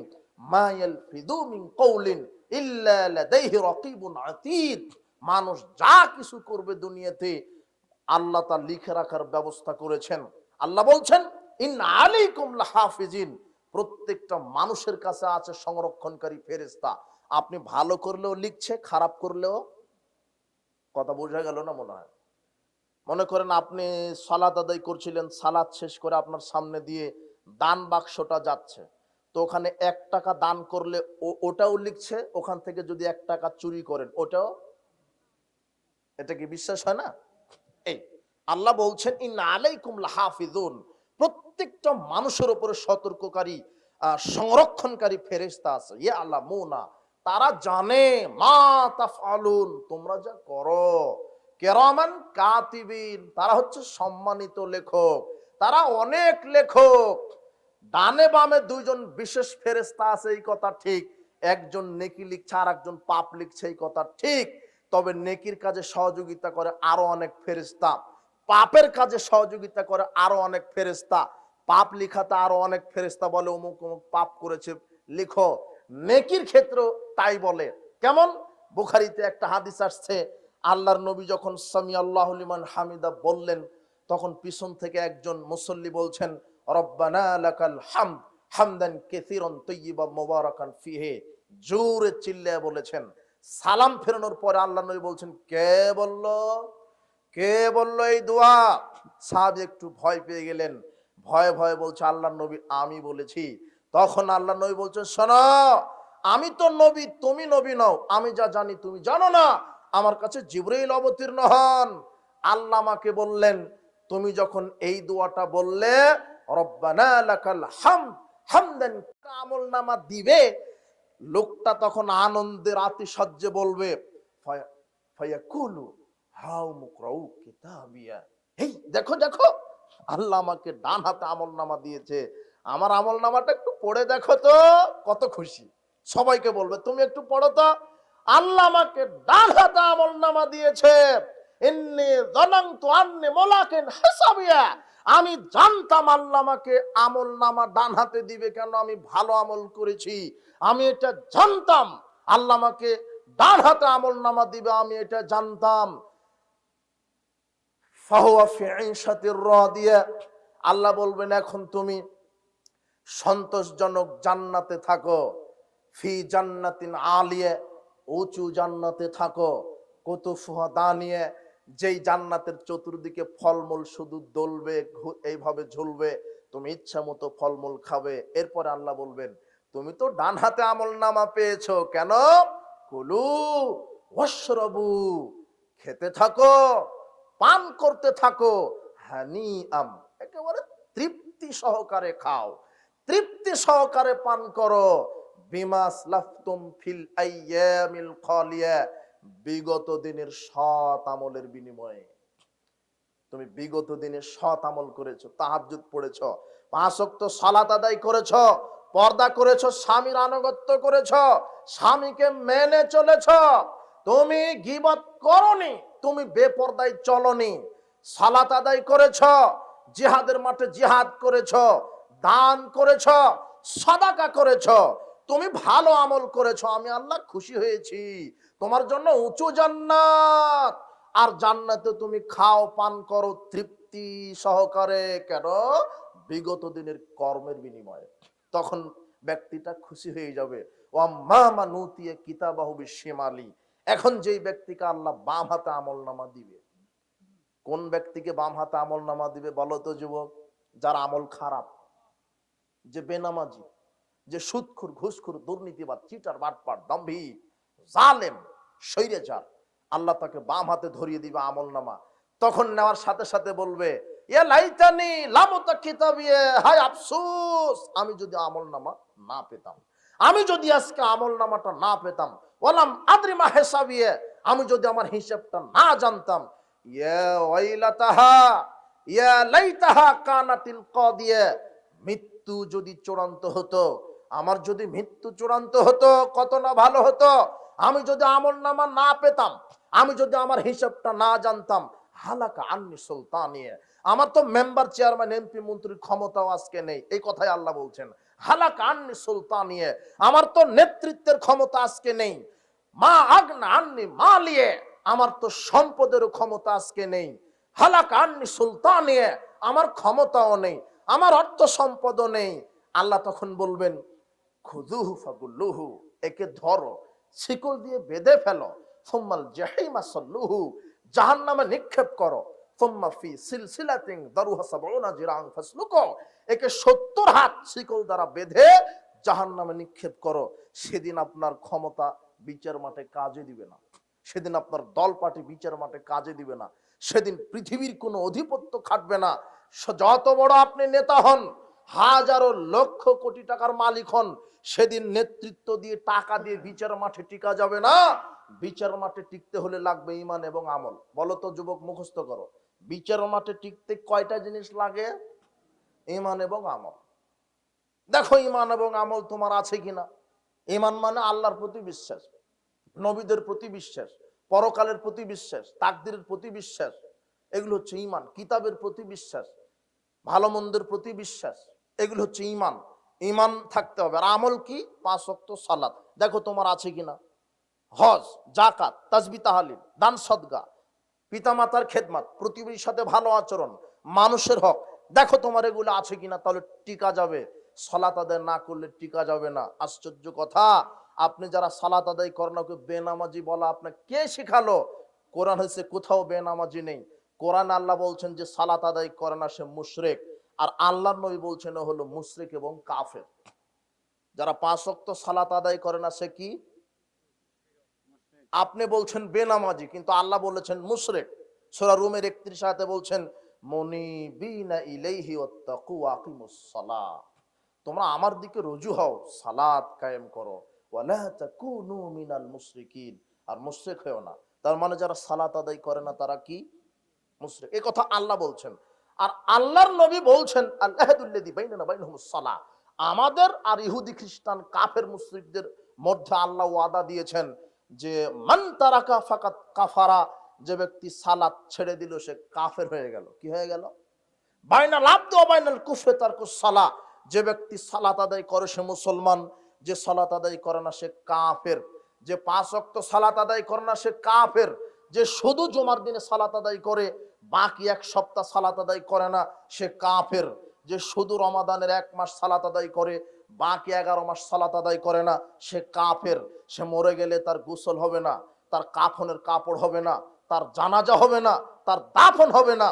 মা ইয়ালফিদু মিন কওলিন ইল্লা লাদাইহি রাকিবুন আতীদ, মানুষ যা কিছু করবে দুনিয়াতে আল্লাহ তা লিখে রাখার ব্যবস্থা করেছেন। আল্লাহ বলছেন ইন্না আলাইকুম লাহাফিজিন, প্রত্যেকটা মানুষের কাছে আছে সংরক্ষণকারী ফেরেশতা। আপনি ভালো করলেও লিখছে, খারাপ করলেও। কথা বোঝা গেল না মনে হয়? মনে করেন আপনি সালাত আদায় করছিলেন, সালাত শেষ করে আপনার সামনে দিয়ে দান বাক্সটা যাচ্ছে, তো ওখানে 1 টাকা দান করলে ওটাও লিখছে, ওখান থেকে যদি 1 টাকা চুরি করেন ওটাও। এটা কি বিশ্বাস হয় না? এই আল্লাহ বলছেন ইন্না আলাইকুম লাহাফিজুন, প্রত্যেকটা মানুষের উপরে সতর্ককারী সংরক্ষণকারী ফেরেশতা আছে। ইয়া আলামুনা, তারা জানে মা তাফআলুন, তোমরা যা করো। কিরামান কাতিবিন, তারা হচ্ছে সম্মানিত লেখক, তারা অনেক লেখক। ডানে বামে 2 জন বিশেষ ফেরেশতা আছে, এই কথা ঠিক। একজন নেকি লিখছে আর একজন পাপ লিখছে, এই কথা ঠিক। তবে নেকির কাজে সহযোগিতা করে আরো অনেক ফেরেশতা, পাপের কাজে সহযোগিতা করে আরো অনেক ফেরেশতা। পাপ লিখাতে আরো অনেক ফেরেশতা বলে অমুক অমুক পাপ করেছে লিখো। নেকির ক্ষেত্রে তাই বলে। কেমন? বুখারীতে একটা হাদিস আসছে, আল্লাহর নবী যখন সামি আল্লাহু লিমান হামিদা বললেন, তখন পিছন থেকে একজন মুসল্লি বলছেন রব্বানা লাকাল হামদ হামদান কাসীরান তাইয়িবান মুবারাকান ফিহি, জোরে চিল্লায়ে বলেছেন। সালাম ফেরানোর পরে আল্লাহর নবী বলছেন কে বললো, কে বললো এই দোয়া? সাহাবী একটু ভয় পেয়ে গেলেন, ভয়ে ভয়ে বলছে আল্লাহর নবী আমি বলেছি। তখন আল্লাহর নবী বলছেন শোনো, আমি তো নবী, তুমি নবী নও, আমি যা জানি তুমি জানো না। আমার কাছে জিবরাইল অবতীর্ণ হন, আল্লাহ আমাকে বললেন তুমি যখন এই দোয়াটা বললে রব্বানা লাকাল হামদ হামদান, আমলনামা দিবে। লোকটা তখন আনন্দের আতিশয্যে বলবে ফায়াকুলু হাউ মুকরাউ কিতাবিয়া, এই দেখো দেখো আল্লাহ আমাকে ডান হাতে আমলনামা দিয়েছে, আমার আমলনামাটা একটু পড়ে দেখো তো। কত খুশি, সবাইকে বলবে তুমি একটু পড়ো তো, আল্লাহ আমাকে ডান হাতে আমলনামা দিয়েছে। ইন্নী যানানতু আন্নী মুলাকিন হিসাবিয়া, আমি জানতাম আল্লাহ আমাকে আমল নামা ডান হাতে দিবে, কেন আমি ভালো আমল করেছি। আমি এটা জানতাম আল্লাহ আমাকে ডান হাতে আমল নামা দিবে, আমি এটা জানতাম। ফাহুয়া ফি ঈশাতির রাদিয়া, আল্লাহ বলবেন এখন তুমি সন্তোষজনক জান্নাতে থাকো। ফি জান্নাতিন আলিয়া, উঁচু জান্নাতে থাকো। কুতুফুহা দানিয়া, যেই জান্নাতের চতুর্দিকে ফলমূল শুধু দলবে, এইভাবে ঝুলবে, তুমি ইচ্ছা মতো ফলমূল খাবে। এরপরে আল্লাহ বলবেন তুমি তো ডান হাতে আমল নামা পেয়েছো, কেন? কুলু ওয়াশরাবু, খেতে থাকো, পান করতে থাকো, হানি আম, একেবারে তৃপ্তি সহকারে খাও, তৃপ্তি সহকারে পান করো। বিমাস লাফতুম ফিল আইয়ামিল খালিয়া, বিগত দিনের সৎ আমলের বিনিময়ে। তুমি বিগত দিনে সৎ আমল করেছো, তাহাজ্জুদ পড়েছো, 5 ওয়াক্ত সালাত আদায় করেছো, পর্দা করেছো, স্বামীর আনুগত্য করেছো, স্বামীকে মেনে চলেছো, তুমি গীবত করনি, তুমি বেপরদায় চলনি, সালাত আদায় করেছো, জিহাদের মাঠে জিহাদ করেছো, দান করেছো, সাদাকা করেছো, তুমি ভালো আমল করেছো, আমি আল্লাহ খুশি হয়েছি। তোমার জন্য উঁচু জান্নাত, আর জান্নাতে তুমি খাও পান করো তৃপ্তি সহকারে, কেন? বিগত দিনের কর্মের বিনিময়ে। তখন ব্যক্তিটা খুশি হয়ে যাবে। ওয়াম্মা নুতিয়া কিতাবাহু বিশিমালি, এখন যেই ব্যক্তিকে আল্লাহ বাম হাতে আমল নামা দিবে। কোন ব্যক্তিকে বাম হাতে আমল নামা দিবে বলো তো যুবক? যার আমল খারাপ, যে বেনামাজি, যে সুদখোর, ঘুষখোর, দুর্নীতিবাদ, চিটার, বাটপার, দম্ভিক, জালেম, স্বৈরাচার, আল্লাহ তাকে বাম হাতে ধরিয়ে দিবে আমল নামা। তখন নেওয়ার সাথে সাথে বলবে ইয়া লাইতানি লাম তাকিতাবিয়া, হায় আফসোস, আমি যদি আমল নামা না পেতাম, আমি যদি আজকে আমল নামাটা না পেতাম, ওয়ালাম আদরি মা হিসাবিয়া, আমি যদি আমার হিসাবটা না জানতাম, ইয়া ওয়াইলাতাহা ইয়া লাইতাহা কানাতিল কাদিয়া, মৃত্যু যদি চূড়ান্ত হতো, আমার যদি মৃত্যু চূড়ান্ত হতো কত না ভালো হতো। আমি যদি আমল নামা না পেতাম, আমি যদি আমার হিসাবটা না জানতাম, হালাকা আন্নি সুলতানিয়ে, আমার তো মেম্বার, চেয়ারম্যান, এমপি, মন্ত্রীর ক্ষমতাও আজকে নেই, এই কথাই আল্লাহ বলছেন। হালাকা আন্নি সুলতানিয়ে, আমার তো নেতৃত্বের ক্ষমতা আজকে নেই। মা আগনা আন্নি মালিয়ে, আমার তো সম্পদেরও ক্ষমতা আজকে নেই। হালাকা আন্নি সুলতানিয়ে, আমার ক্ষমতাও নেই, আমার অর্থ সম্পদও নেই। আল্লাহ তখন বলবেন খুযুহু ফাগুল্লুহু, একে ধরো, শিকল দিয়ে বেঁধে ফেলো, সুম্মাল জাহিমা সাল্লুহু, জাহান্নামে নিক্ষেপ করো, সুম্মা ফি সিলসিলাতিন দারুহা সাবউনা জিরান ফাসলুকু, একে 70 হাত শিকল দ্বারা বেঁধে জাহান্নামে নিক্ষেপ করো। সেদিন আপনার ক্ষমতা বিচার মাঠে কাজে দিবে না, সেদিন আপনার দল পার্টি বিচার মাঠে কাজে দিবে না, সেদিন পৃথিবীর কোনো অধিপত্য খাটবে না। যত বড় আপনি নেতা হন, হাজারো লক্ষ কোটি টাকার মালিক হন, সেদিন নেতৃত্ব দিয়ে টাকা দিয়ে বিচার মাঠে টিকা যাবে না। বিচার মাঠে টিকতে হলে লাগবে ঈমান এবং আমল। বলো তো যুবক, মুখস্থ করো, বিচার মাঠে টিকতে কয়টা জিনিস লাগে? ঈমান এবং আমল। দেখো ঈমান এবং আমল তোমার আছে কিনা। ঈমান মানে আল্লাহর প্রতি বিশ্বাস, নবীদের প্রতি বিশ্বাস, পরকালের প্রতি বিশ্বাস, তাকদীরের প্রতি বিশ্বাস, এগুলো হচ্ছে ঈমান। কিতাবের প্রতি বিশ্বাস, ভালো মন্দের প্রতি বিশ্বাস, এগুলো হচ্ছে ঈমান। ঈমান থাকতে হবে। আর আমল কি? 5 ওয়াক্ত সালাত, দেখো তোমার আছে কিনা। হজ, যাকাত, তাসবিহ, তাহলিল, দান সদকা, পিতামাতার খেদমত, প্রতিবেশীর সাথে ভালো আচরণ, মানুষের হক, দেখো তোমার এগুলো আছে কিনা, তাহলে টিকা যাবে। সালাত আদায় না করলে টিকা যাবে না। আশ্চর্য কথা, আপনি যারা সালাত আদায় করেন ওকে বেনামাজি বলা আপনাকে কে শেখালো? কোরআন হয়েছে কোথাও বেনামাজি নেই। কোরআন আল্লাহ বলছেন যে সালাত আদায় করে না সে মুশরিক, আর আল্লাহর নবী বলছেন হলো মুশরিক এবং কাফের। যারা 5 ওয়াক্ত সালাত আদায় করে না সে কি? আপনি বলছেন বেনামাজি, কিন্তু আল্লাহ বলেছেন মুশরিক। সূরা রুমের 31 আয়াতে বলছেন মুনিবিনা ইলাইহি ওয়াত্তাকু ওয়া আকিমুস সালাহ, তোমরা আমার দিকে রুজু হও, সালাত কায়েম করো, ওয়ালা তাকুনু মিনাল মুশরিকিন, আর মুশরিক হয়ো না। তার মানে যারা সালাত আদায় করে না তারা কি? মুশরিক। এই কথা আল্লাহ বলছেন। আর আল্লাহর নবী বলছেন আল-আহদুল্লাযী বাইনানা বাইনাহুমুস সালাহ, আমাদের আর ইহুদি খ্রিস্টান কাফের মুশরিকদের মধ্যে আল্লাহ ওয়াদা দিয়েছেন যে মান তারাকা ফাকাত কাফারা, যে ব্যক্তি সালাত ছেড়ে দিল সে কাফের হয়ে গেল। কি হয়ে গেল? বাইনাল আবদু ওয়া বাইনাল কুফরি তারকুস সালাহ। যে ব্যক্তি সালাত আদায় করে সে মুসলমান, যে সালাত আদায় করে না সে কাফের। যে 5 ওয়াক্ত সালাত আদায় করে না সে কাফের। যে শুধু জুমার দিনে সালাত আদায় করে বাকি এক সপ্তাহ সালাত আদায় করে না সে কাফের। যে শুধু রমাদানের 1 মাস সালাত আদায় করে বাকি 11 মাস সালাত আদায় করে না সে কাফের। সে মরে গেলে তার গোসল হবে না, তার কাফনের কাপড় হবে না, তার জানাজা হবে না, তার দাফন হবে না।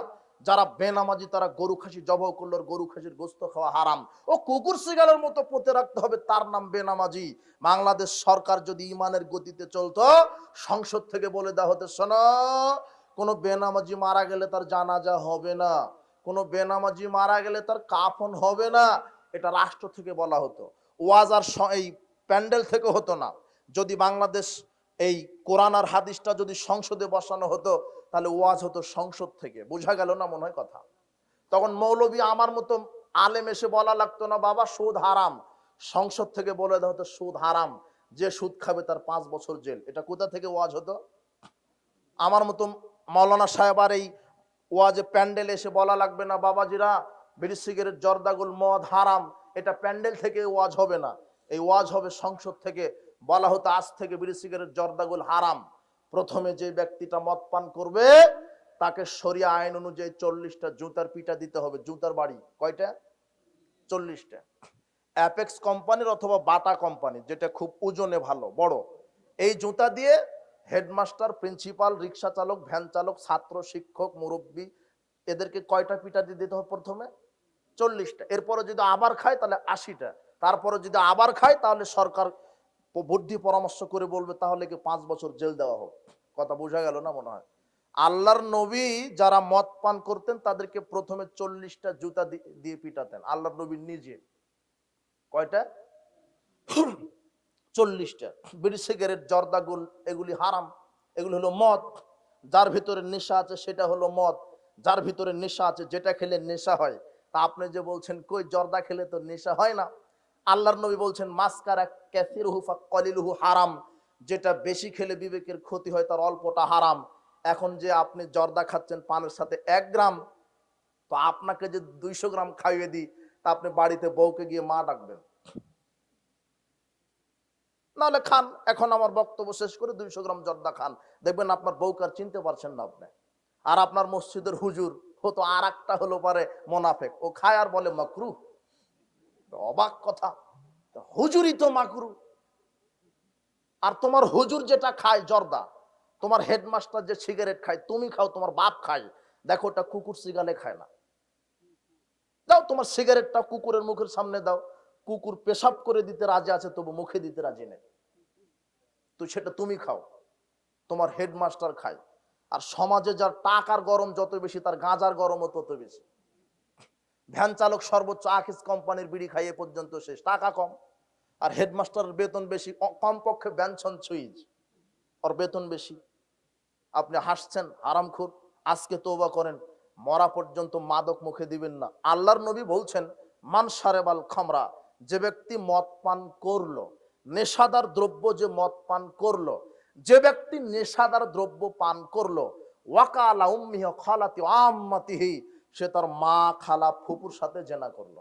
যারা বেনামাজি তারা গরু খাসি জবাহ করলো, গরু খাসির গোস্ত খাওয়া হারাম। ও কুকুর শিগালের মতো পুঁতে রাখতে হবে, তার নাম বেনামাজি। বাংলাদেশ সরকার যদি ইমানের গতিতে চলতো, সংসদ থেকে বলে দেওয়া হতো, শোনো, কোন বেনামাজি মারা গেলে তার জানাজা হবে না, কোন বেনামাজি মারা গেলে তার কাফন হবে না। এটা রাষ্ট্র থেকে বলা হতো, ওয়াজ আর এই প্যান্ডেল থেকে হতো না। যদি বাংলাদেশ এই কোরআন আর হাদিসটা যদি সংসদে বসানো হতো তাহলে ওয়াজ হতো সংসদ থেকে। বোঝা গেল না মনে হয় কথা? তখন মৌলবী আমার মতো আলেম এসে বলা লাগতো না, বাবা সুদ হারাম। সংসদ থেকে বলে দেওয়া হতো সুদ হারাম, যে সুদ খাবে তার 5 বছর জেল। এটা কোথা থেকে ওয়াজ হতো? আমার মতো মাওলানা সাহেব আর এই ওয়াজে প্যান্ডেল এসে বলা লাগবে না, বাবাজিরা বিড়ি সিগারেট জর্দাগুল মদ হারাম। এটা প্যান্ডেল থেকে ওয়াজ হবে না, এই ওয়াজ হবে সংসদ থেকে। বলা হতো আজ থেকে বিড়ি সিগারেট জর্দাগুল হারাম। প্রথমে যে ব্যক্তিটা মদ পান করবে তাকে শরিয়া আইন অনুযায়ী 40টা জুতার পিটা দিতে হবে। জুতার বাড়ি কয়টা? 40টা। অ্যাপেক্স কোম্পানির অথবা বাটা কোম্পানি, যেটা খুব ওজনে ভালো বড়, এই জুতা দিয়ে হেডমাস্টার, প্রিন্সিপাল, রিক্সা চালক, ভ্যান চালক, ছাত্র, শিক্ষক, মুরব্বী এদেরকে কয়টা পিটা দিয়ে দিতে হবে? প্রথমে 40টা। এরপরে যদি আবার খায় তাহলে 80টা। তারপরে যদি আবার খায় তাহলে সরকার বুদ্ধি পরামর্শ করে বলবে তাহলে কি 5 বছর জেল দেওয়া হোক। কথা বোঝা গেল না মনে হয়? আল্লাহর নবী যারা মদ পান করতেন তাদেরকে প্রথমে 40টা জুতা দিয়ে পিটাতেন। আল্লাহর নবী নিজে। কয়টা? 40টা। বিড়ি সিগারেট জর্দাগুল এগুলি হারাম, এগুলি হলো মদ। যার ভিতরে নেশা আছে সেটা হলো মদ। যার ভিতরে নেশা আছে, যেটা খেলে নেশা হয়। তা আপনি যে বলছেন কই জর্দা খেলে তো নেশা হয় না। আল্লাহর নবী বলছেন মাসকারা কাসিরুহু ফাকালিলুহু হারাম, যেটা বেশি খেলে বিবেকের ক্ষতি হয় তার অল্পটা হারাম। এখন যে আপনি জর্দা খাচ্ছেন পানের সাথে 1 গ্রাম, তো আপনাকে যে 200 গ্রাম খাইয়ে দিই তা আপনি বাড়িতে বউকে গিয়ে মা ডাকবেন, নাহলে খান। এখন আমার বক্তব্য শেষ করে 200 গ্রাম জর্দা খান, দেখবেন আপনার বউকে আর চিনতে পারছেন না আপনি। আর আপনার মসজিদের হুজুর হতো আর একটা হলো পারে মোনাফেক, ও খায় আর বলে মাকরুহ। অবাক কথা, হুজুরই তো মাকরুহ। আর তোমার হুজুর যেটা খায় জর্দা, তোমার হেডমাস্টার যে সিগারেট খায়, তুমি খাও, তোমার বাপ খায়, দেখো ওটা কুকুর সিগালে খায় না। দাও তোমার সিগারেটটা কুকুরের মুখের সামনে দাও, কুকুর পেশাব করে দিতে রাজি আছে তবু মুখে দিতে রাজি নেই, তো সেটা তুমি খাও, তোমার হেডমাস্টার খায়। আর সমাজে যার টাকার গরম যত বেশি তার গাঁজার গরমও তত বেশি। ভ্যান চালক সর্বোচ্চ আকিস কোম্পানির বিড়ি খাই এ পর্যন্ত শেষ, টাকা কম। আর হেডমাস্টারের বেতন বেশি, কমপক্ষে বেনসন সুইচ, ওর বেতন বেশি। আপনি হাসছেন, হারামখোর। আজকে তওবা করেন, মরা পর্যন্ত মাদক মুখে দিবেন না। আল্লাহর নবী বলছেন মান শারেবাল খামরা, যে ব্যক্তি মদ পান করলো, নেশাদার দ্রব্য যে মদ পান করলো, যে ব্যক্তি নেশাদার দ্রব্য পান করলো, ওয়াকালা উম্মিহি খালাতি আম্মাতিহি, সে তার মা, খালা, ফুপুর সাথে জেনা করলো।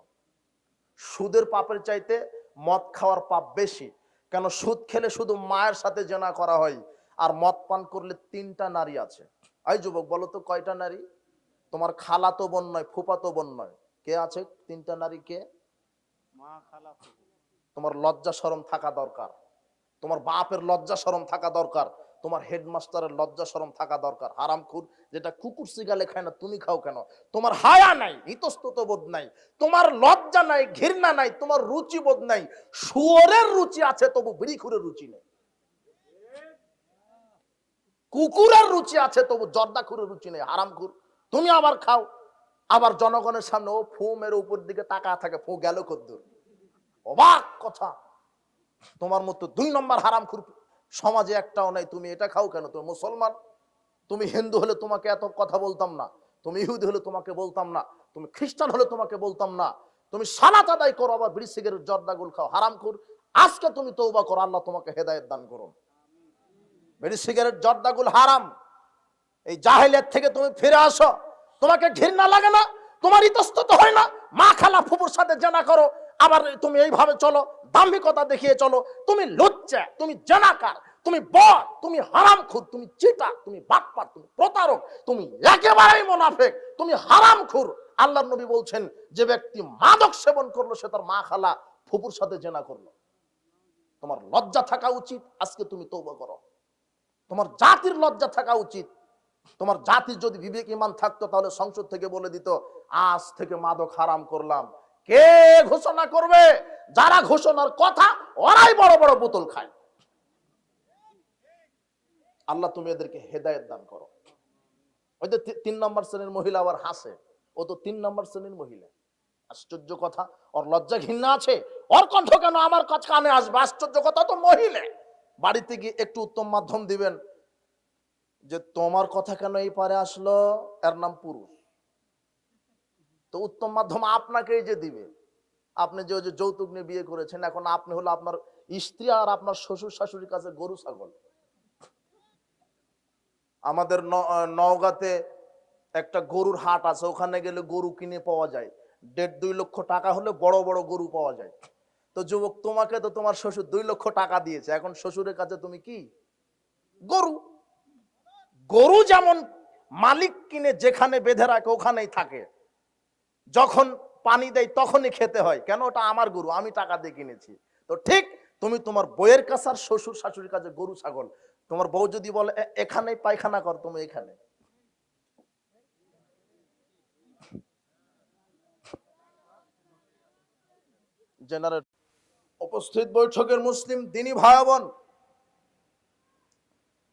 সুদের পাপের চাইতে মদ খাওয়ার পাপ বেশি। কেন? সুদ খেলে শুধু মায়ের সাথে জেনা করা হয়, আর মদ পান করলে 3টা নারী আছে। এই যুবক বলো তো কয়টা নারী? তোমার খালা তো বোন নয়, ফুপা তো বোন নয়, কে আছে 3টা নারী? কে? মা, খালা, ফুফু। তোমার লজ্জা শরম থাকা দরকার, তোমার বাপের লজ্জা শরম থাকা দরকার, তোমার হেডমাস্টারের লজ্জা শরম থাকা দরকার। হারামখোর, যেটা কুকুর সিগালে খায় না তুমি খাও কেন? তোমার হায়া নাই, ইতস্তত বোধ নাই, তোমার লজ্জা নাই, ঘৃণা নাই, তোমার রুচি বোধ নাই। শুয়োরের রুচি আছে তবু বিড়িখুরের রুচি নেই, কুকুরের রুচি আছে তবু জর্দাখুরের রুচি নেই। হারামখোর, তুমি আবার খাও, আবার জনগণের সামনে ও ফু মেরে উপর দিকে তাকা থাকে, ফু গেল কদ্দুর। অবাক কথা, তোমার মতো 2 নম্বর হারামখোর সমাজে একটাও নাই। তুমি এটা খাও কেন? তুমি মুসলমান। তুমি হিন্দু হলে তোমাকে এত কথা বলতাম না, তুমি ইহুদি হলে তোমাকে বলতাম না, তুমি খ্রিস্টান হলে তোমাকে বলতাম না। তুমি সালাত আদায় করো আবার বিড়ি সিগারেট জর্দাগুল খাও। হারামখোর, আজকে তুমি তওবা করো, আল্লাহ তোমাকে হেদায়েত দান করুন। বিড়ি সিগারেট জর্দাগুল হারাম। এই জাহেলিয়াত থেকে তুমি ফিরে আসো। তোমাকে ঘৃণা লাগে না? তোমার ইতস্তত হয় না? মা খালা ফুফুর সাথে জেনা করো, আবার তুমি এইভাবে চলো, দাম্ভিকতা দেখিয়ে চলো। তুমি লুচ্চা, তুমি জেনাকার, তুমি বদ, তুমি হারামখোর, তুমি চিটা, তুমি বাটপার, তুমি প্রতারক, তুমি একেবারেই মুনাফিক, তুমি হারামখোর। আল্লাহর নবী বলছেন, যে ব্যক্তি মাদক সেবন করলো সে তার মা খালা ফুফুর সাথে জেনা করলো। তোমার লজ্জা থাকা উচিত। আজকে তুমি তওবা করো। তোমার জাতির লজ্জা থাকা উচিত। তোমার জাতির যদি বিবেক ইমান থাকতো তাহলে সংসদ থেকে বলে দিত, আজ থেকে মাদক হারাম করলাম। কে ঘোষণা করবে? যারা ঘোষণার কথা ওরাই বড় বড় বোতল খায়। আল্লাহ তুমি এদেরকে হেদায়েত দান করো। ওই যে 3 নম্বর শ্রেণীর মহিলা আবার হাসে, ও তো 3 নম্বর শ্রেণীর মহিলা। আশ্চর্য কথা, ওর লজ্জা ঘৃণা আছে? ওর কণ্ঠ কেন আমার কানে আসবে? আশ্চর্য কথা, তো মহিলা। বাড়িতে গিয়ে একটু উত্তম মাধ্যম দিবেন, যে তোমার কথা কেন এই পারে আসলো, এর নাম পুরুষ। তো উত্তম মাধ্যম আপনাকেই যে দিবে। আপনি যে ওই যে যৌতুক নিয়ে বিয়ে করেছেন, এখন আপনি হলো আপনার স্ত্রী আর আপনার শ্বশুর শাশুড়ির কাছে গরু ছাগল। আমাদের নওগাঁতে একটা গরুর হাট আছে, ওখানে গেলে গরু কিনে পাওয়া যায়। 1.5-2 লক্ষ টাকা হলে বড় বড় গরু পাওয়া যায়। তো যুবক, তোমাকে তো তোমার শ্বশুর 2 লক্ষ টাকা দিয়েছে, এখন শ্বশুরের কাছে তুমি কি? গরু। গরু যেমন মালিক কিনে যেখানে বেঁধে রাখে ওখানেই থাকে, যখন পানি দেয় তখনই খেতে হয়। কেন? ওটা আমার গরু, আমি টাকা দিয়ে কিনেছি। তো ঠিক তুমি তোমার বউয়ের কাছে আর শ্বশুর শাশুড়ির কাছে গরু ছাগল। তোমার বউ যদি বলে এখানেই পায়খানা কর, তুমি এখানে। জেনারেল উপস্থিত বৈঠকের মুসলিম দিনী ভাই বোন,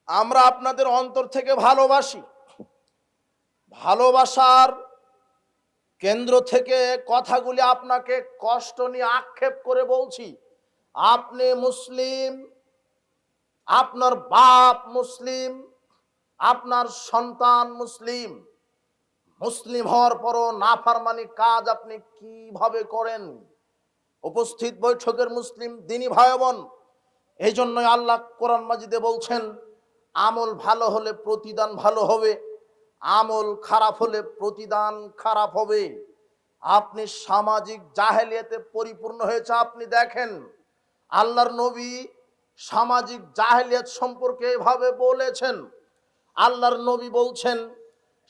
আমরা আপনাদের অন্তর থেকে ভালোবাসি। ভালোবাসার কেন্দ্র থেকে কথাগুলি আপনাকে কষ্ট নিয়ে আক্ষেপ করে বলছি। আপনি মুসলিম, আপনার বাপ মুসলিম, আপনার সন্তান মুসলিম। মুসলিম হওয়ার পরও নাফরমানি কাজ আপনি কিভাবে করেন? উপস্থিত বৈঠকের মুসলিম দিনী ভাই বোন, এই জন্যই আল্লাহ কোরআন মাজিদে বলছেন, আমল ভালো হলে প্রতিদান ভালো হবে, আমল খারাপ হলে প্রতিদান খারাপ হবে। আপনি সামাজিক জাহেলিয়াতে পরিপূর্ণ হয়েছে। আপনি দেখেন, আল্লাহর নবী সামাজিক জাহেলিয়াত সম্পর্কে এভাবে বলেছেন। আল্লাহর নবী বলছেন,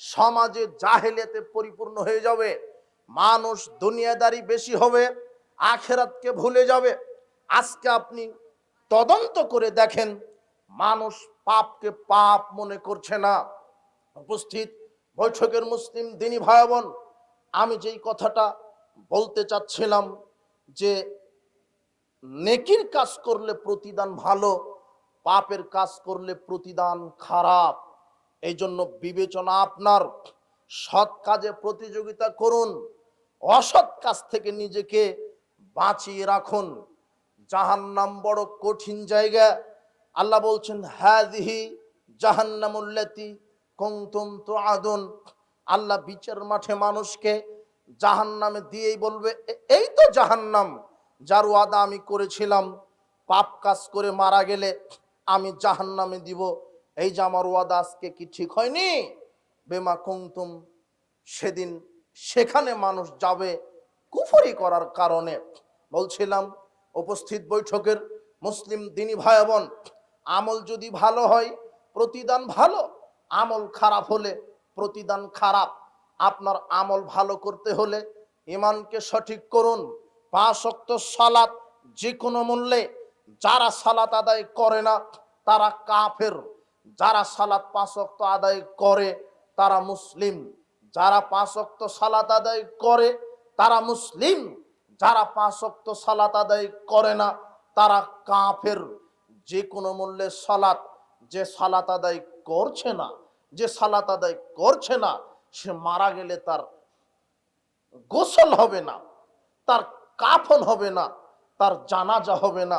সমাজে জাহেলিয়াতে পরিপূর্ণ হয়ে যাবে, মানুষ দুনিয়াদারি বেশি হবে, আখেরাতকে ভুলে যাবে। আজকে আপনি তদন্ত করে দেখেন, মানুষ পাপকে পাপ মনে করছে না। উপস্থিত বৈঠকের মুসলিম দিনী ভাই বোন, আমি যেই কথাটা বলতে চাচ্ছিলাম, যে নেকির কাজ করলে প্রতিদান ভালো, পাপের কাজ করলে প্রতিদান খারাপ। এই জন্য বিবেচনা আপনার। সৎ কাজে প্রতিযোগিতা করুন, অসৎ কাজ থেকে নিজেকে বাঁচিয়ে রাখুন। জাহান্নাম বড় কঠিন জায়গা। আল্লাহ বলছেন, হাযিহি জাহান্নামুল্লাতী কুনতুম তুআদুন। আল্লাহ বিচার মাঠে মানুষকে জাহান্নামে দিয়েই বলবে, এই তো জাহান্নাম যার ওয়াদা আমি করেছিলাম। পাপ কাজ করে মারা গেলে আমি জাহান্নামে দিব, এই যে আমার ওয়াদা, আজকে কি ঠিক হয়নি? বেমা কুনতুম। সেদিন সেখানে মানুষ যাবে কুফরি করার কারণে। বলছিলাম, উপস্থিত বৈঠকের মুসলিম দিনী ভাই বোন, আমল যদি ভালো হয় প্রতিদান ভালো, আমল খারাপ হলে প্রতিদান খারাপ। আপনার আমল ভালো করতে হলে ইমানকে সঠিক করুন। 5 ওয়াক্ত সালাত যে কোনো মূল্যে। যারা সালাত আদায় করে না তারা কাফের, যারা সালাত 5 ওয়াক্ত আদায় করে তারা মুসলিম। যারা 5 ওয়াক্ত সালাত আদায় করে তারা মুসলিম, যারা 5 ওয়াক্ত সালাত আদায় করে না তারা কাফের। যে কোনো মূল্যে সালাত, যে সালাত আদায় করছে না, যে সালাত আদায় করছে না, সে মারা গেলে তার গোসল হবে না, তার কাফন হবে না, তার জানাজা হবে না,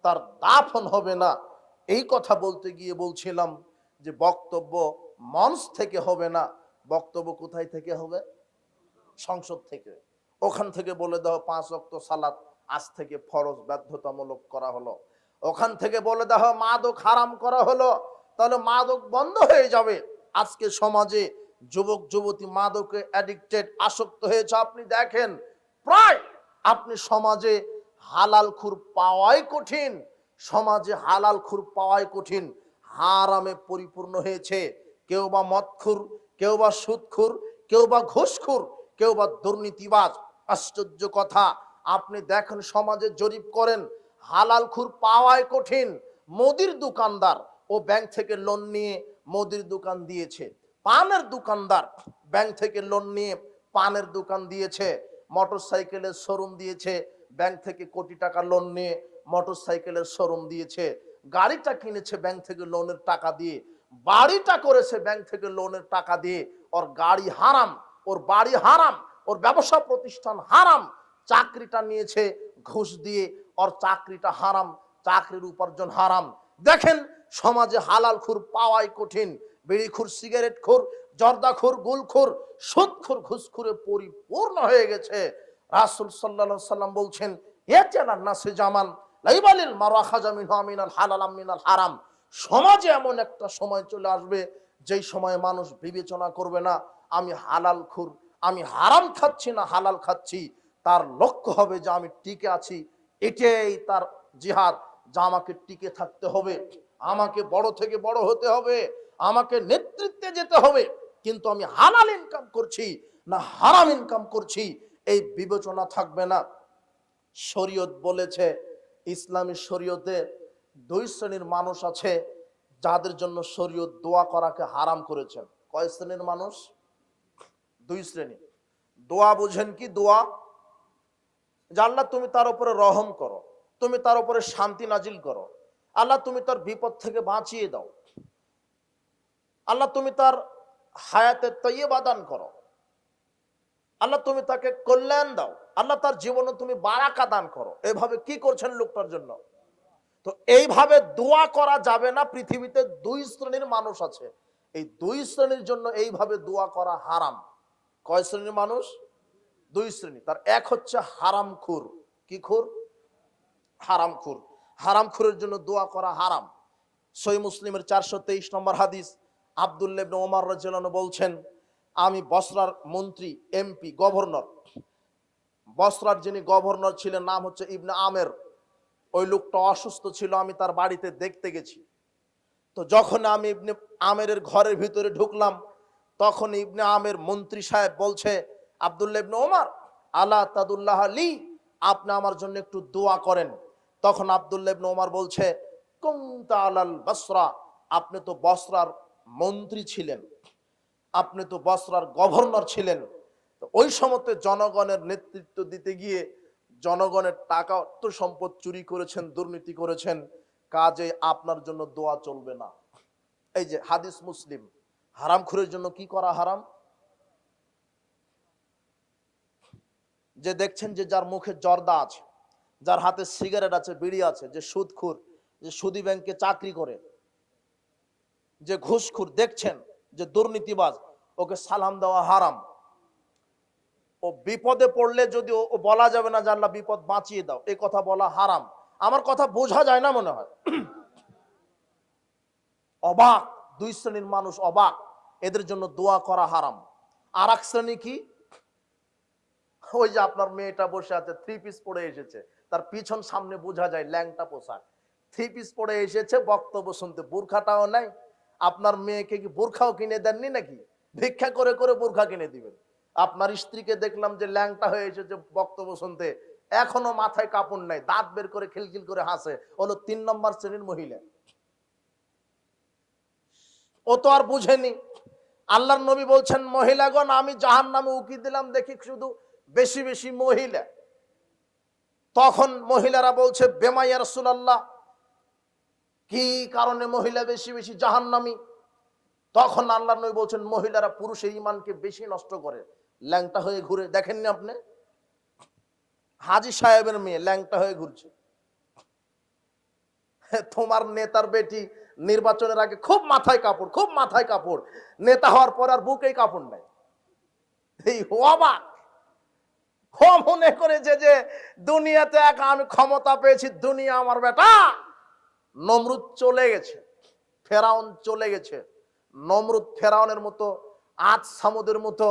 তার দাফন হবে না। এই কথা বলতে গিয়ে বলছিলাম যে বক্তব্য মঞ্চ থেকে হবে না, বক্তব্য কোথায় থেকে হবে? সংসদ থেকে। ওখান থেকে বলে দাও 5 ওয়াক্ত সালাত আজ থেকে ফরজ বাধ্যতামূলক করা হলো। ওখান থেকে বলে দাও মাদক হারাম করা হলো, তাহলে মাদক বন্ধ হয়ে যাবে। আজকে সমাজে যুবক যুবতী মাদকে অ্যাডিক্টেড, আসক্ত হয়েছে। আপনি দেখেন প্রায় আপনি সমাজে হালাল খুর পাওয়াই কঠিন, সমাজে হালাল খুর পাওয়াই কঠিন, হারামে পরিপূর্ণ হয়েছে। কেউ বা মদখুর, কেউ বা সুদখুর, কেউ বা ঘুষখুর, কেউ বা দুর্নীতিবাজ। আশ্চর্য কথা, আপনি দেখেন সমাজে জরিপ করেন, হালাল খুর পাওয়াই কঠিন। মুদির দোকানদার ও ব্যাংক থেকে লোন নিয়ে মুদির দোকান দিয়েছে, পানের দোকানদার ব্যাংক থেকে লোন নিয়ে পানের দোকান দিয়েছে, মোটরসাইকেলের শোরুম দিয়েছে, ব্যাংক থেকে কোটি টাকা লোন নিয়ে মোটরসাইকেলের শোরুম দিয়েছে, গাড়িটা কিনেছে ব্যাংক থেকে লোনের টাকা দিয়ে, বাড়িটা করেছে ব্যাংক থেকে লোনের টাকা দিয়ে। ওর গাড়ি হারাম, ওর বাড়ি হারাম, ওর ব্যবসা প্রতিষ্ঠান হারাম, চাকরিটা নিয়েছে ঘুষ দিয়ে, ওর চাকরিটা হারাম, চাকরির উপার্জন হারাম। দেখেন সমাজে হালাল খুর পাওয়াই কঠিন। বিড়িখুর, সিগারেট খুর, জর্দাখুর, গুলখুর, সুদখুর, ঘুষখুরে পরিপূর্ণ হয়ে গেছে। রাসূল সাল্লাল্লাহু আলাইহি সাল্লাম বলছেন, ইয়াতানা নাসে জামান লাইবালিল মারাখাজা মিনহু মিনাল হালাল মিনাল হারাম। সমাজে এমন একটা সময় চলে আসবে যেই সময় মানুষ বিবেচনা করবে না আমি হালাল খুর, আমি হারাম খাচ্ছি না হালাল খাচ্ছি। তার লক্ষ্য হবে যে আমি টিকে আছি, এটাই তার জিহাদ, যা আমাকে টিকে থাকতে হবে, আমাকে বড় থেকে বড় হতে হবে, আমাকে নেতৃত্বে যেতে হবে, কিন্তু আমি হালাল ইনকাম করছি না হারাম ইনকাম করছি এই বিবেচনা থাকবে না। শরীয়ত বলেছে, ইসলামী শরীয়তে দুই শ্রেণীর মানুষ আছে যাদের জন্য শরীয়ত দোয়া করাকে হারাম করেছেন। কয় শ্রেণীর মানুষ? দুই শ্রেণী। দোয়া বুঝেন কি? দোয়া যে আল্লাহ তুমি তার উপরে রহম করো, তুমি তার উপরে শান্তি নাজিল করো, আল্লাহ তুমি তার বিপদ থেকে বাঁচিয়ে দাও, আল্লাহ তুমি তার হায়াতে তৈয়বা দান করো, আল্লাহ তুমি তাকে কল্যাণ দাও, আল্লাহ তার জীবনে তুমি বারাকা দান করো। এভাবে কি করছেন লোকটার জন্য? তো এইভাবে দোয়া করা যাবে না। পৃথিবীতে দুই শ্রেণীর মানুষ আছে, এই দুই শ্রেণীর জন্য এইভাবে দোয়া করা হারাম। কয় শ্রেণীর মানুষ? দুই শ্রেণী। তার এক হচ্ছে হারামখুর। কি খুর? হারামখুর। হারামখুরের জন্য দোয়া করা হারাম। সহিহ মুসলিমের 423 নম্বর হাদিস, আব্দুল্লাহ ইবনে ওমর রাদিয়াল্লাহু আনহু বলছেন, আমি বসরার মন্ত্রী, এমপি, গভর্নর, বসরার যিনি গভর্নর ছিলেন নাম হচ্ছে ইবনে আমের, ওই লোকটা অসুস্থ ছিল, আমি তার বাড়িতে দেখতে গেছি। তো যখন আমি ইবনে আমেরের ঘরের ভিতরে ঢুকলাম, তখন ইবনে আমের মন্ত্রী সাহেব বলছে, আব্দুল্লাহ ইবনে ওমর আলা তাদুল্লাহ আলী, আপনি আমার জন্য একটু দোয়া করেন। তখন আব্দুল্লাহ ইবনে ওমর বলছে, কুনতা আলাল বসরা, আপনি তো বসরার মন্ত্রী ছিলেন, আপনি তো বসরার গভর্নর ছিলেন। তো ওই সময়তে জনগণের নেতৃত্ব দিতে গিয়ে জনগণের টাকা অর্থ সম্পদ চুরি করেছেন, দুর্নীতি করেছেন, কাজে আপনার জন্য দোয়া চলবে না। এই যে হাদিস মুসলিম। হারামখোরের জন্য কি করা হারাম? যে দেখছেন যে যার মুখে জর্দা আছে, যার হাতে সিগারেট আছে, বিড়ি আছে, যে সুদখোর, যে সুদী ব্যাংকে চাকরি করে, যে ঘুষখোর, দেখছেন যে দুর্নীতিবাজ, ওকে সালাম দেওয়া হারাম। ও বিপদে পড়লে যদি ও বলা যাবে না যে আল্লাহ বিপদ বাঁচিয়ে দাও, এই কথা বলা হারাম। আমার কথা বোঝা যায় না মনে হয়? অবাক, দুই শ্রেণীর মানুষ অবাক, এদের জন্য দোয়া করা হারাম। আর এক শ্রেণী কি? ওই যে আপনার মেয়েটা বসে আছে, থ্রি পিস পরে এসেছে, তার পিছন সামনে বোঝা যায় ল্যাংটা পোশাক, থ্রি পিস পরে এসেছে বক্তব্য শুনতে, বোরখাটাও নাই। আপনার মেয়েকে কি বোরখাও কিনে দেননি নাকি? ভিক্ষা করে করে বোরখা কিনে দিবেন। আপনার স্ত্রীকে দেখলাম যে ল্যাংটা হয়ে এসেছে বক্তব্য শুনতে, এখনো মাথায় কাপড় নাই, দাঁত বের করে খিলখিল করে হাসে, হলো 3 নম্বর শ্রেণীর মহিলা। ও তো আর বুঝেনি। আল্লাহর নবী বলছেন, মহিলাগণ আমি জাহান্নামে উকি দিলাম, দেখি শুধু বেশি বেশি মহিলা। তখন মহিলারা বলছে, বেমা ইয়া রাসূলুল্লাহ, কি কারণে মহিলা বেশি বেশি জাহান্নামী? তখন আল্লাহর নবী বলছেন, মহিলারা পুরুষের ঈমানকে বেশি নষ্ট করে, ল্যাংটা হয়ে ঘুরে। দেখেননি আপনি? হাজী সাহেবের মেয়ে ল্যাংটা হয়ে ঘুরছে। তোমার নেতার বেটি নির্বাচনের আগে খুব মাথায় কাপড়, খুব মাথায় কাপড়, নেতা হওয়ার পর আর বুকেই কাপড় নাই। এই অবাক, ও মনে করে যে দুনিয়াতে একা আমি ক্ষমতা পেয়েছি, দুনিয়া আমার বেটা। নমরুদ চলে গেছে, ফেরাউন চলে গেছে, নমরুদ ফেরাউনের মতো, আদ সামুদের মতো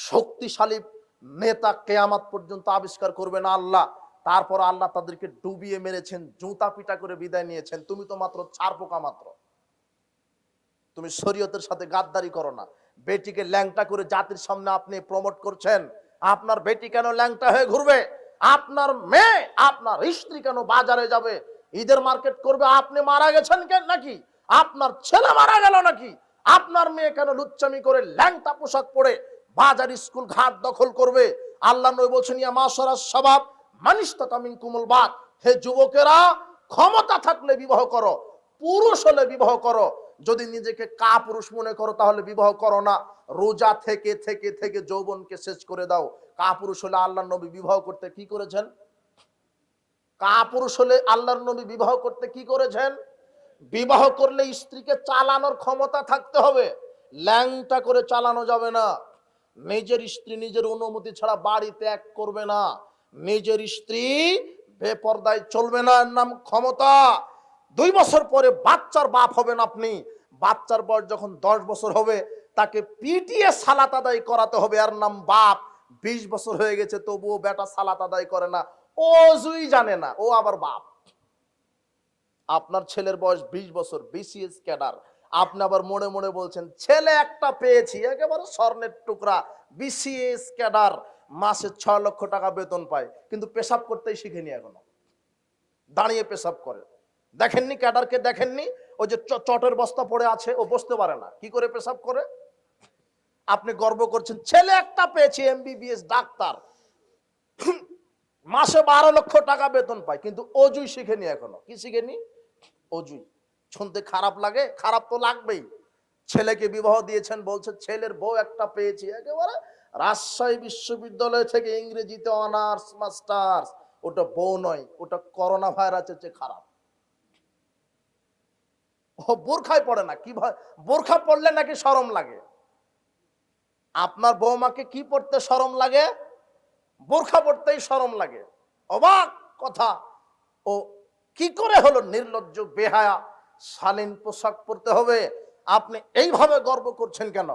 শক্তিশালী নেতা কেয়ামত পর্যন্ত আবিষ্কার করবে না আল্লাহ। তারপর আল্লাহ তাদেরকে ডুবিয়ে মেরেছেন, জুতা পিটা করে বিদায় নিয়েছেন। তুমি তো মাত্র ছাড় পোকা মাত্র। তুমি শরীয়তের সাথে গাদ্দারি করো না। বেটিকে ল্যাংটা করে জাতির সামনে আপনি প্রমোট করছেন। আপনার বেটি কেন ল্যাংটা হয়ে ঘুরবে? আপনার মেয়ে, আপনার স্ত্রী কেন বাজারে যাবে, ঈদের মার্কেট করবে? আপনি মারা গেছেন কেন নাকি? আপনার ছেলে মারা গেল নাকি? আপনার মেয়ে কেন লুচ্চামি করে ল্যাংটা পোশাক পরে বাজার স্কুল ঘাট দখল করবে? আল্লাহ নবী বলছেন, ইয়া মাশারাস শাবাব মানিস্তাতা মিনকুমুল বাত, হে যুবকেরা, ক্ষমতা থাকলে বিবাহ করো, পুরুষ হলে বিবাহ করো। যদি নিজেকে কাপুরুষ মনে করো তাহলে বিবাহ করো না। রোজা থেকে থেকে থেকে যৌবনকে শেষ করে দাও। কাপুরুষ হলে আল্লাহর নবী বিবাহ করতে কি করেছেন? কাপুরুষ হলে আল্লাহর নবী বিবাহ করতে কি করেছেন? বিবাহ করলে স্ত্রীকে চালানোর ক্ষমতা থাকতে হবে, ল্যাংটা করে চালানো যাবে না। নিজের স্ত্রী নিজের অনুমতি ছাড়া বাড়ি ত্যাগ করবে না। নিজের স্ত্রী বেপরদায় চলবে না, এর নাম ক্ষমতা। 2 বছর পরে বাচ্চার বাপ হবেন আপনি। বাচ্চার বয়স যখন 10 বছর হবে তাকে পিটিয়ে সালাত আদায় করাতে হবে, এর নাম বাপ। 20 বছর হয়ে গেছে তবুও বেটা সালাত আদায় করে না, ওযুই জানে না, ও আবার বাপ। আপনার ছেলের বয়স 20 বছর, বিসিএস ক্যাডার। আপনি আবার মনে মনে বলছেন ছেলে একটা পেয়েছি, একেবারে স্বর্ণের টুকরা, বিসিএস ক্যাডার, মাসে 6 লক্ষ টাকা বেতন পায়, কিন্তু পেশাব করতেই শিখেনি এখনো, দাঁড়িয়ে পেশাব করে। দেখেননি ক্যাডারকে? দেখেননি? ওই যে চটের বস্তা পড়ে আছে, ও বসতে পারে না, কি করে পেশাব করে? আপনি গর্ব করছেন ছেলে একটা পেয়েছি, এমবিবিএস ডাক্তার, মাসে 12 লক্ষ টাকা বেতন পায়, কিন্তু অজুই শিখেনি এখনো। কি শিখেনি? অজুই। শুনতে খারাপ লাগে? খারাপ তো লাগবেই। ছেলেকে বিবাহ দিয়েছেন, বলছে ছেলের বউ একটা পেয়েছি, একেবারে রাজশাহী বিশ্ববিদ্যালয় থেকে ইংরেজিতে অনার্স মাস্টার্স। ওটা বউ নয়, ওটা করোনা ভাইরাসের চেয়ে খারাপ। ও বোরখায় পড়ে না। কি বোরখা পড়লে নাকি শরম লাগে? আপনার বৌমাকে কি পড়তে শরম লাগে? বোরখা পড়তেই শরম লাগে। অবাক কথা। ও কি করে হলো নির্লজ্জ, বেহায়া, শালীন পোশাক পরতে হবে? আপনি এইভাবে গর্ব করছেন কেন?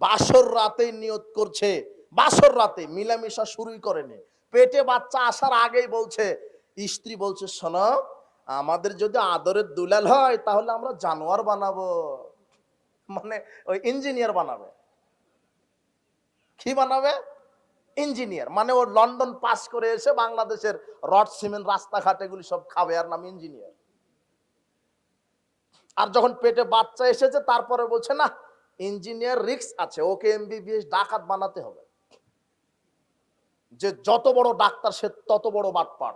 বাসর রাতে নিয়ত করছে, বাসর রাতে মিলামিশা শুরুই করেনি, পেটে বাচ্চা আসার আগেই বলছে, স্ত্রী বলছে শোনো, আমাদের যদি আদরের দুলাল হয় তাহলে আমরা জানোয়ার বানাবো। মানে ওই ইঞ্জিনিয়ার বানাবে। কি বানাবে? ইঞ্জিনিয়ার। মানে ও লন্ডন পাস করে এসে বাংলাদেশের রড সিমেন্ট রাস্তাঘাট এগুলি সব খাবে, আর নাম ইঞ্জিনিয়ার। আর যখন পেটে বাচ্চা এসেছে তারপরে বলছে না, ইঞ্জিনিয়ার রিস্ক আছে, ওকে এমবিবিএস ডাকাত বানাতে হবে। যে যত বড় ডাক্তার সে তত বড় বাটপার।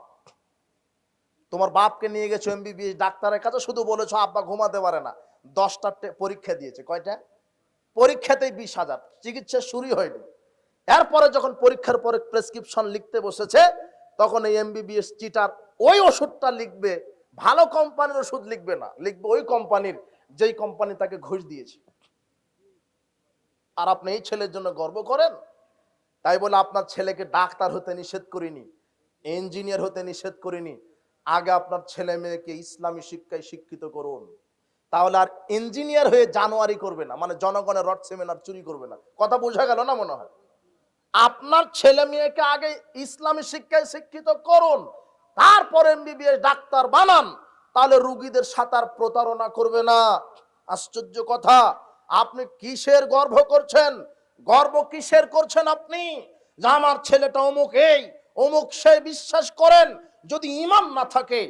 তোমার বাপকে নিয়ে গেছো এমবিবিএস ডাক্তারের কাছে, শুধু বলেছো আব্বা ঘুমাতে পারে না, 10টা পরীক্ষা দিয়েছে। কয়টা? পরীক্ষাতেই 20,000, চিকিৎসা শুরুই হয়নি। এরপরে যখন পরীক্ষার পরে প্রেসক্রিপশন লিখতে বসেছে, তখন এই এমবিবিএস চিটার ওই ওষুধটা লিখবে, ভালো কোম্পানির ওষুধ লিখবে না, লিখবে ওই কোম্পানির যেই কোম্পানি তাকে ঘুষ দিয়েছে। আর আপনি এই ছেলের জন্য গর্ব করেন? তাই বলে আপনার ছেলেকে ডাক্তার হতে নিষেধ করিনি, ইঞ্জিনিয়ার হতে নিষেধ করিনি। আগে আপনার ছেলে মেয়েকে ইসলামী শিক্ষায় শিক্ষিত করুন, তাহলে আর ইঞ্জিনিয়ার হয়ে জানুয়ারি করবে না, মানে জনগণের রড সেমিনার চুরি করবে না। কথা বোঝা গেল না মনে হয়? আপনার ছেলে মেয়েকে আগে ইসলামী শিক্ষায় শিক্ষিত করুন, তারপর এমবিবিএস ডাক্তার বানান, তাহলে রোগীদের সাথে আর প্রতারণা করবে না। আশ্চর্য কথা। আপনি কিসের গর্ব করছেন? গর্ব কিসের করছেন আপনি? যে আমার ছেলেটা অমুক, এই অমুক সে বিশ্বাস করেন। যদি ঈমান না থাকে,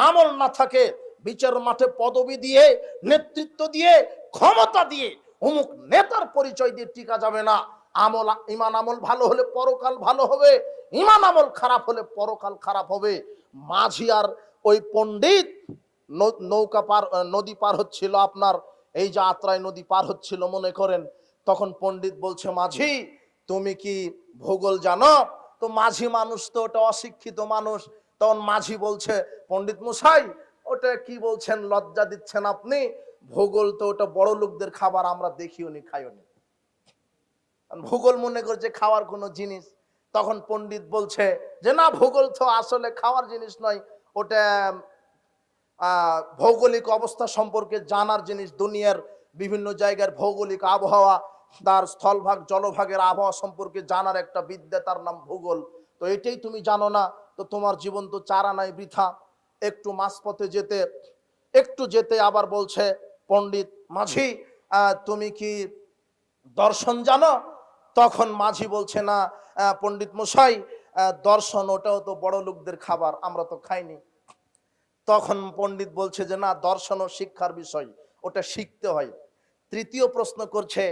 আমল না থাকে, বিচার মাঠে পদবি দিয়ে, নেতৃত্ব দিয়ে, ক্ষমতা দিয়ে, অমুক নেতার পরিচয় দিয়ে টিকা যাবে না। আমল, ঈমান আমল ভালো হলে পরকাল ভালো হবে, ঈমান আমল খারাপ হলে পরকাল খারাপ হবে। মাঝি আর ওই পণ্ডিত নৌকা পার, নদী পার হচ্ছিল, আপনার এই যে আত্রাই নদী পার হচ্ছিল মনে করেন, তখন পণ্ডিত বলছে মাঝি তুমি কি ভূগোল জানো? তো মাঝি মানুষ তো, ওটা অশিক্ষিত মানুষ। তখন মাঝি বলছে পণ্ডিত মশাই ওটা কি বলছেন, লজ্জা দিচ্ছেন আপনি, ভূগোল তো ওটা বড় লোকদের খাবার, আমরা দেখিও নি খাইও নি। ভূগোল মনে করছে খাওয়ার কোনো জিনিস। তখন পণ্ডিত বলছে যে না, ভূগোল তো আসলে খাওয়ার জিনিস নয়, ওটা ভৌগোলিক অবস্থা সম্পর্কে জানার জিনিস, দুনিয়ার বিভিন্ন জায়গার ভৌগোলিক আবহাওয়া, তার স্থলভাগ জলভাগের আবহাওয়া সম্পর্কে জানার একটা বিদ্যা, তার নাম ভূগোল। তো এটাই তুমি জানো না, তো তোমার জীবন তো চারা নাই বৃথা। একটু মাঝপথে যেতে আবার বলছে পণ্ডিত, মাঝি তুমি কি দর্শন জানো? তখন মাঝি বলছে, না পণ্ডিত মশাই, দর্শন ওটাও তো বড় লোকদের খাবার, আমরা তো খাইনি। তখন পণ্ডিত বলছে যে না, দর্শনও শিক্ষার বিষয়, ওটা শিখতে হয়। তৃতীয় প্রশ্ন করছে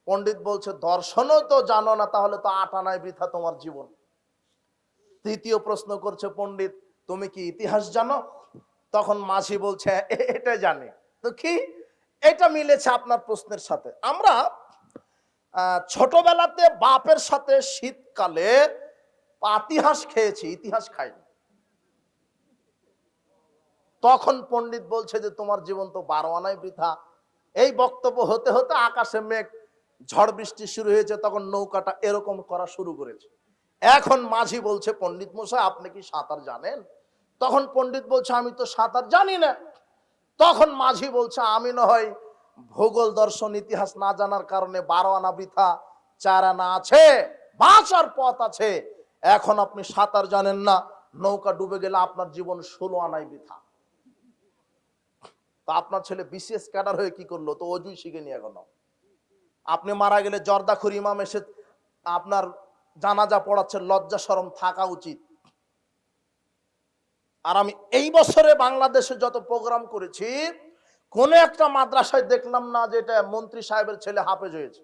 পণ্ডিত, বলছে দর্শনও তো জানো না, তাহলে তো আটা নাই বৃথা তোমার জীবন। তৃতীয় প্রশ্ন করছে পণ্ডিত, তুমি কি ইতিহাস জানো? তখন মাঝি বলছে এটা জানি। তো কি, এটা মিলেছে আপনার প্রশ্নের সাথে। আমরা ছোটবেলাতে বাপের সাথে শীতকালে পাতিহাঁস খেয়েছি, ইতিহাস খাইনি। তখন পণ্ডিত বলছে যে তোমার জীবন তো 12 আনাই বৃথা। এই বক্তব্য হতে হতে আকাশে মেঘ, ঝড় বৃষ্টি শুরু হয়েছে, তখন নৌকাটা এরকম করা শুরু করেছে। এখন মাঝি বলছে, পণ্ডিত মশাই আপনি কি সাঁতার জানেন? তখন পণ্ডিত বলছে আমি তো সাঁতার জানি না। তখন মাঝি বলছে, আমি না হয় ভূগোল দর্শন ইতিহাস না জানার কারণে 12 আনা বৃথা, 4 আনা আছে, বাঁচার পথ আছে। এখন আপনি সাঁতার জানেন না, নৌকা ডুবে গেলে আপনার জীবন 16 আনাই বৃথা। তো আপনার ছেলে বিসিএস ক্যাডার হয়ে কি করলো? তো অজুই শিখেনি এখনো। আপনি মারা গেলে জর্দাখুর ইমাম এসে আপনার জানাজা পড়াচ্ছে, লজ্জা শরম থাকা উচিত। আর আমি এই বছরে বাংলাদেশে যত প্রোগ্রাম করেছি, কোন একটা মাদ্রাসায় দেখলাম না যে এটা মন্ত্রী সাহেবের ছেলে হাফেজ হয়েছে,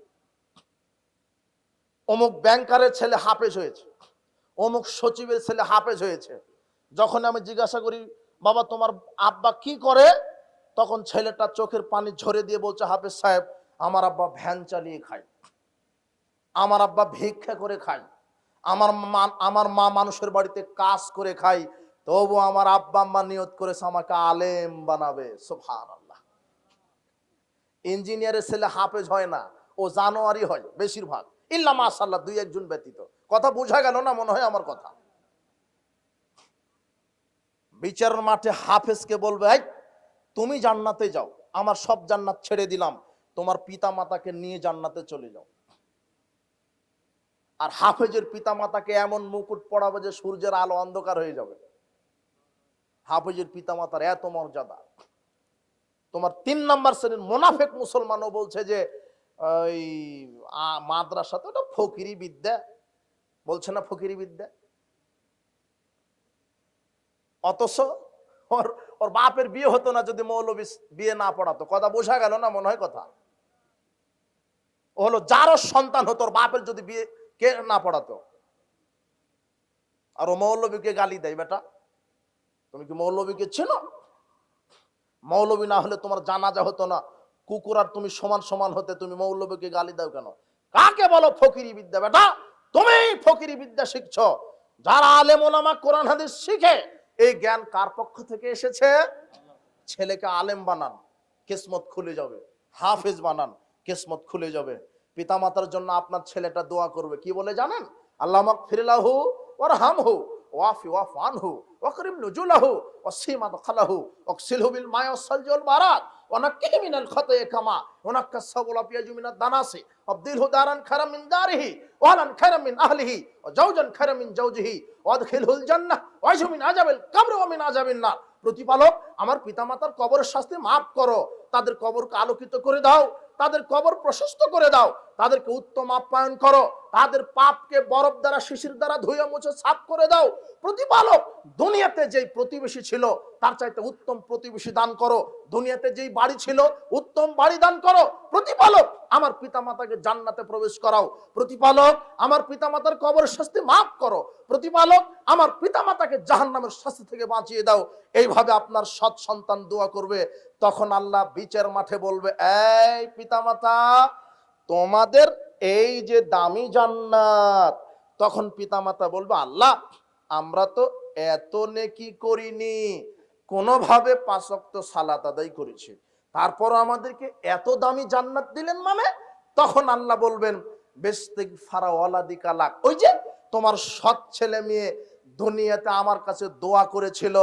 অমুক ব্যাংকারের ছেলে হাফেজ হয়েছে, অমুক সচিবের ছেলে হাফেজ হয়েছে। যখন আমি জিজ্ঞাসা করি, বাবা তোমার আব্বা কি করে? তখন ছেলেটা চোখের পানি ঝরে দিয়ে বলছে, হাফেজ সাহেব আমার আব্বা ভ্যান চালিয়ে খায়, আমার আব্বা ভিক্ষা করে খায়, আমার মা মানুষের বাড়িতে কাজ করে খায়, তবু আমার আব্বা আম্মা নিয়ত করেছে আমাকে আলেম বানাবে। সুবহানাল্লাহ। ইঞ্জিনিয়ারের ছেলে হাফেজ হয় না, ও জানোয়ারি হয় বেশিরভাগ, ইল্লা মাশাআল্লাহ 2-1 ব্যতীত। কথা বোঝা গেল না মনে হয় আমার কথা? বিচারের মাঠে হাফেজকে বলবে, এই তুমি জান্নাতে যাও, আমার সব জান্নাত ছেড়ে দিলাম, তোমার পিতা মাতাকে নিয়ে জান্নাতে চলে যাও। আর হাফেজের পিতা মাতাকে এমন মুকুট পড়াবে যে সূর্যের আলো অন্ধকার হয়ে যাবে। হাফেজের পিতা মাতার এত মর্যাদা। তোমার 3 নাম্বার শ্রেণীর মুনাফিক মুসলমানও বলছে যে ওই মাদ্রাসা তো এটা ফকিরি বিদ্যা, বলছে না ফকিরি বিদ্যা। অথচ ওর বাপের বিয়ে হতো না যদি মৌলবী বিয়ে না পড়াতো। কথা বোঝা গেল না মনে হয় কথা? ও হলো যারও সন্তান হতো, ওর বাপের যদি বিয়ে কে না পড়াতো। আর ও মৌলবীকে গালি দেয়, বেটা তুমি কি মৌলবীকে চেনো? মৌলবী না হলে তোমার জানাজা হতো না, কুকুর আর তুমি সমান সমান হতে, তুমি মৌলবীকে গালি দাও কেন? কাকে বলো ফকিরি বিদ্যা? বেটা তুমি ফকিরি বিদ্যা শিখছো। যারা আলেম ওলামা কোরআন হাদিস শিখে, এই জ্ঞান কার পক্ষ থেকে এসেছে? ছেলেকে আলেম বানান, কিসমত খুলে যাবে। হাফেজ বানান, কিসমত খুলে যাবে। পিতামাতার জন্য আপনার ছেলেটা দোয়া করবে, কি বলে জানেন? আল্লাহ মাগফির লাহু ওয়ারহামহু ওয়াফি ওয়াফু আনহু ওয়াকরিম নুজুলাহু ওয়াসিমা দখালাহু ওয়াকসিলহু বিল মা'i ওয়াস-সালজি ওয়াল বারাদ ওয়ানাক্কিহি মিনাল খাতা'i কামা ওয়ানাক্কাস সাবুলা পিয়াজু মিনাদ দানাসি আবদিলহু দারান খায়রাম মিন দারিহি ওয়ালান খায়রাম মিন আহলিহি ওয়া জাওজান খায়রাম মিন জাওজিহি ওয়াদখিলহুল জান্নাহ ওয়াইশু মিন আযাবিল কবর ওয়া মিন আযাবিন নার। প্রতিপালক আমার পিতামাতার কবরের শাস্তি মাফ করো, তাদের কবরকে আলোকিত করে দাও, তাদের কবর প্রশস্ত করে দাও, তাদেরকে উত্তম আপ্যায়ন করো, তাদের পাপকে বরফ দ্বারা শিশির দ্বারা ধুয়ে মুছে সাফ করে দাও। প্রতিপালক দুনিয়াতে যেই প্রতিবেশী ছিল তার চাইতে উত্তম প্রতিবেশী দান করো, দুনিয়াতে যেই বাড়ি ছিল উত্তম বাড়ি দান করো। প্রতিপালক আমার পিতামাতাকে জান্নাতে প্রবেশ করাও। প্রতিপালক আমার পিতামাতার কবরের শাস্তি মাফ করো। প্রতিপালক আমার পিতামাতাকে জাহান্নামের শাস্তি থেকে বাঁচিয়ে দাও। এইভাবে আপনার সৎ সন্তান দোয়া করবে। তখন আল্লাহ বিচার মাঠে বলবে, এই পিতামাতা তোমাদের এই যে দামি জান্নাত। তখন পিতামাতা বলবে, আল্লাহ আমরা তো এত নেকি করিনি, কোনোভাবে 5 ওয়াক্ত সালাত আদায় করেছি, তারপর আমাদেরকে এত দামি জান্নাত দিলেন মানে? তখন আল্লাহ বলবেন, বিস্তিগফারা ওয়ালাদিকা লাক, ওই যে তোমার সৎ ছেলে মেয়ে দুনিয়াতে আমার কাছে দোয়া করেছিল,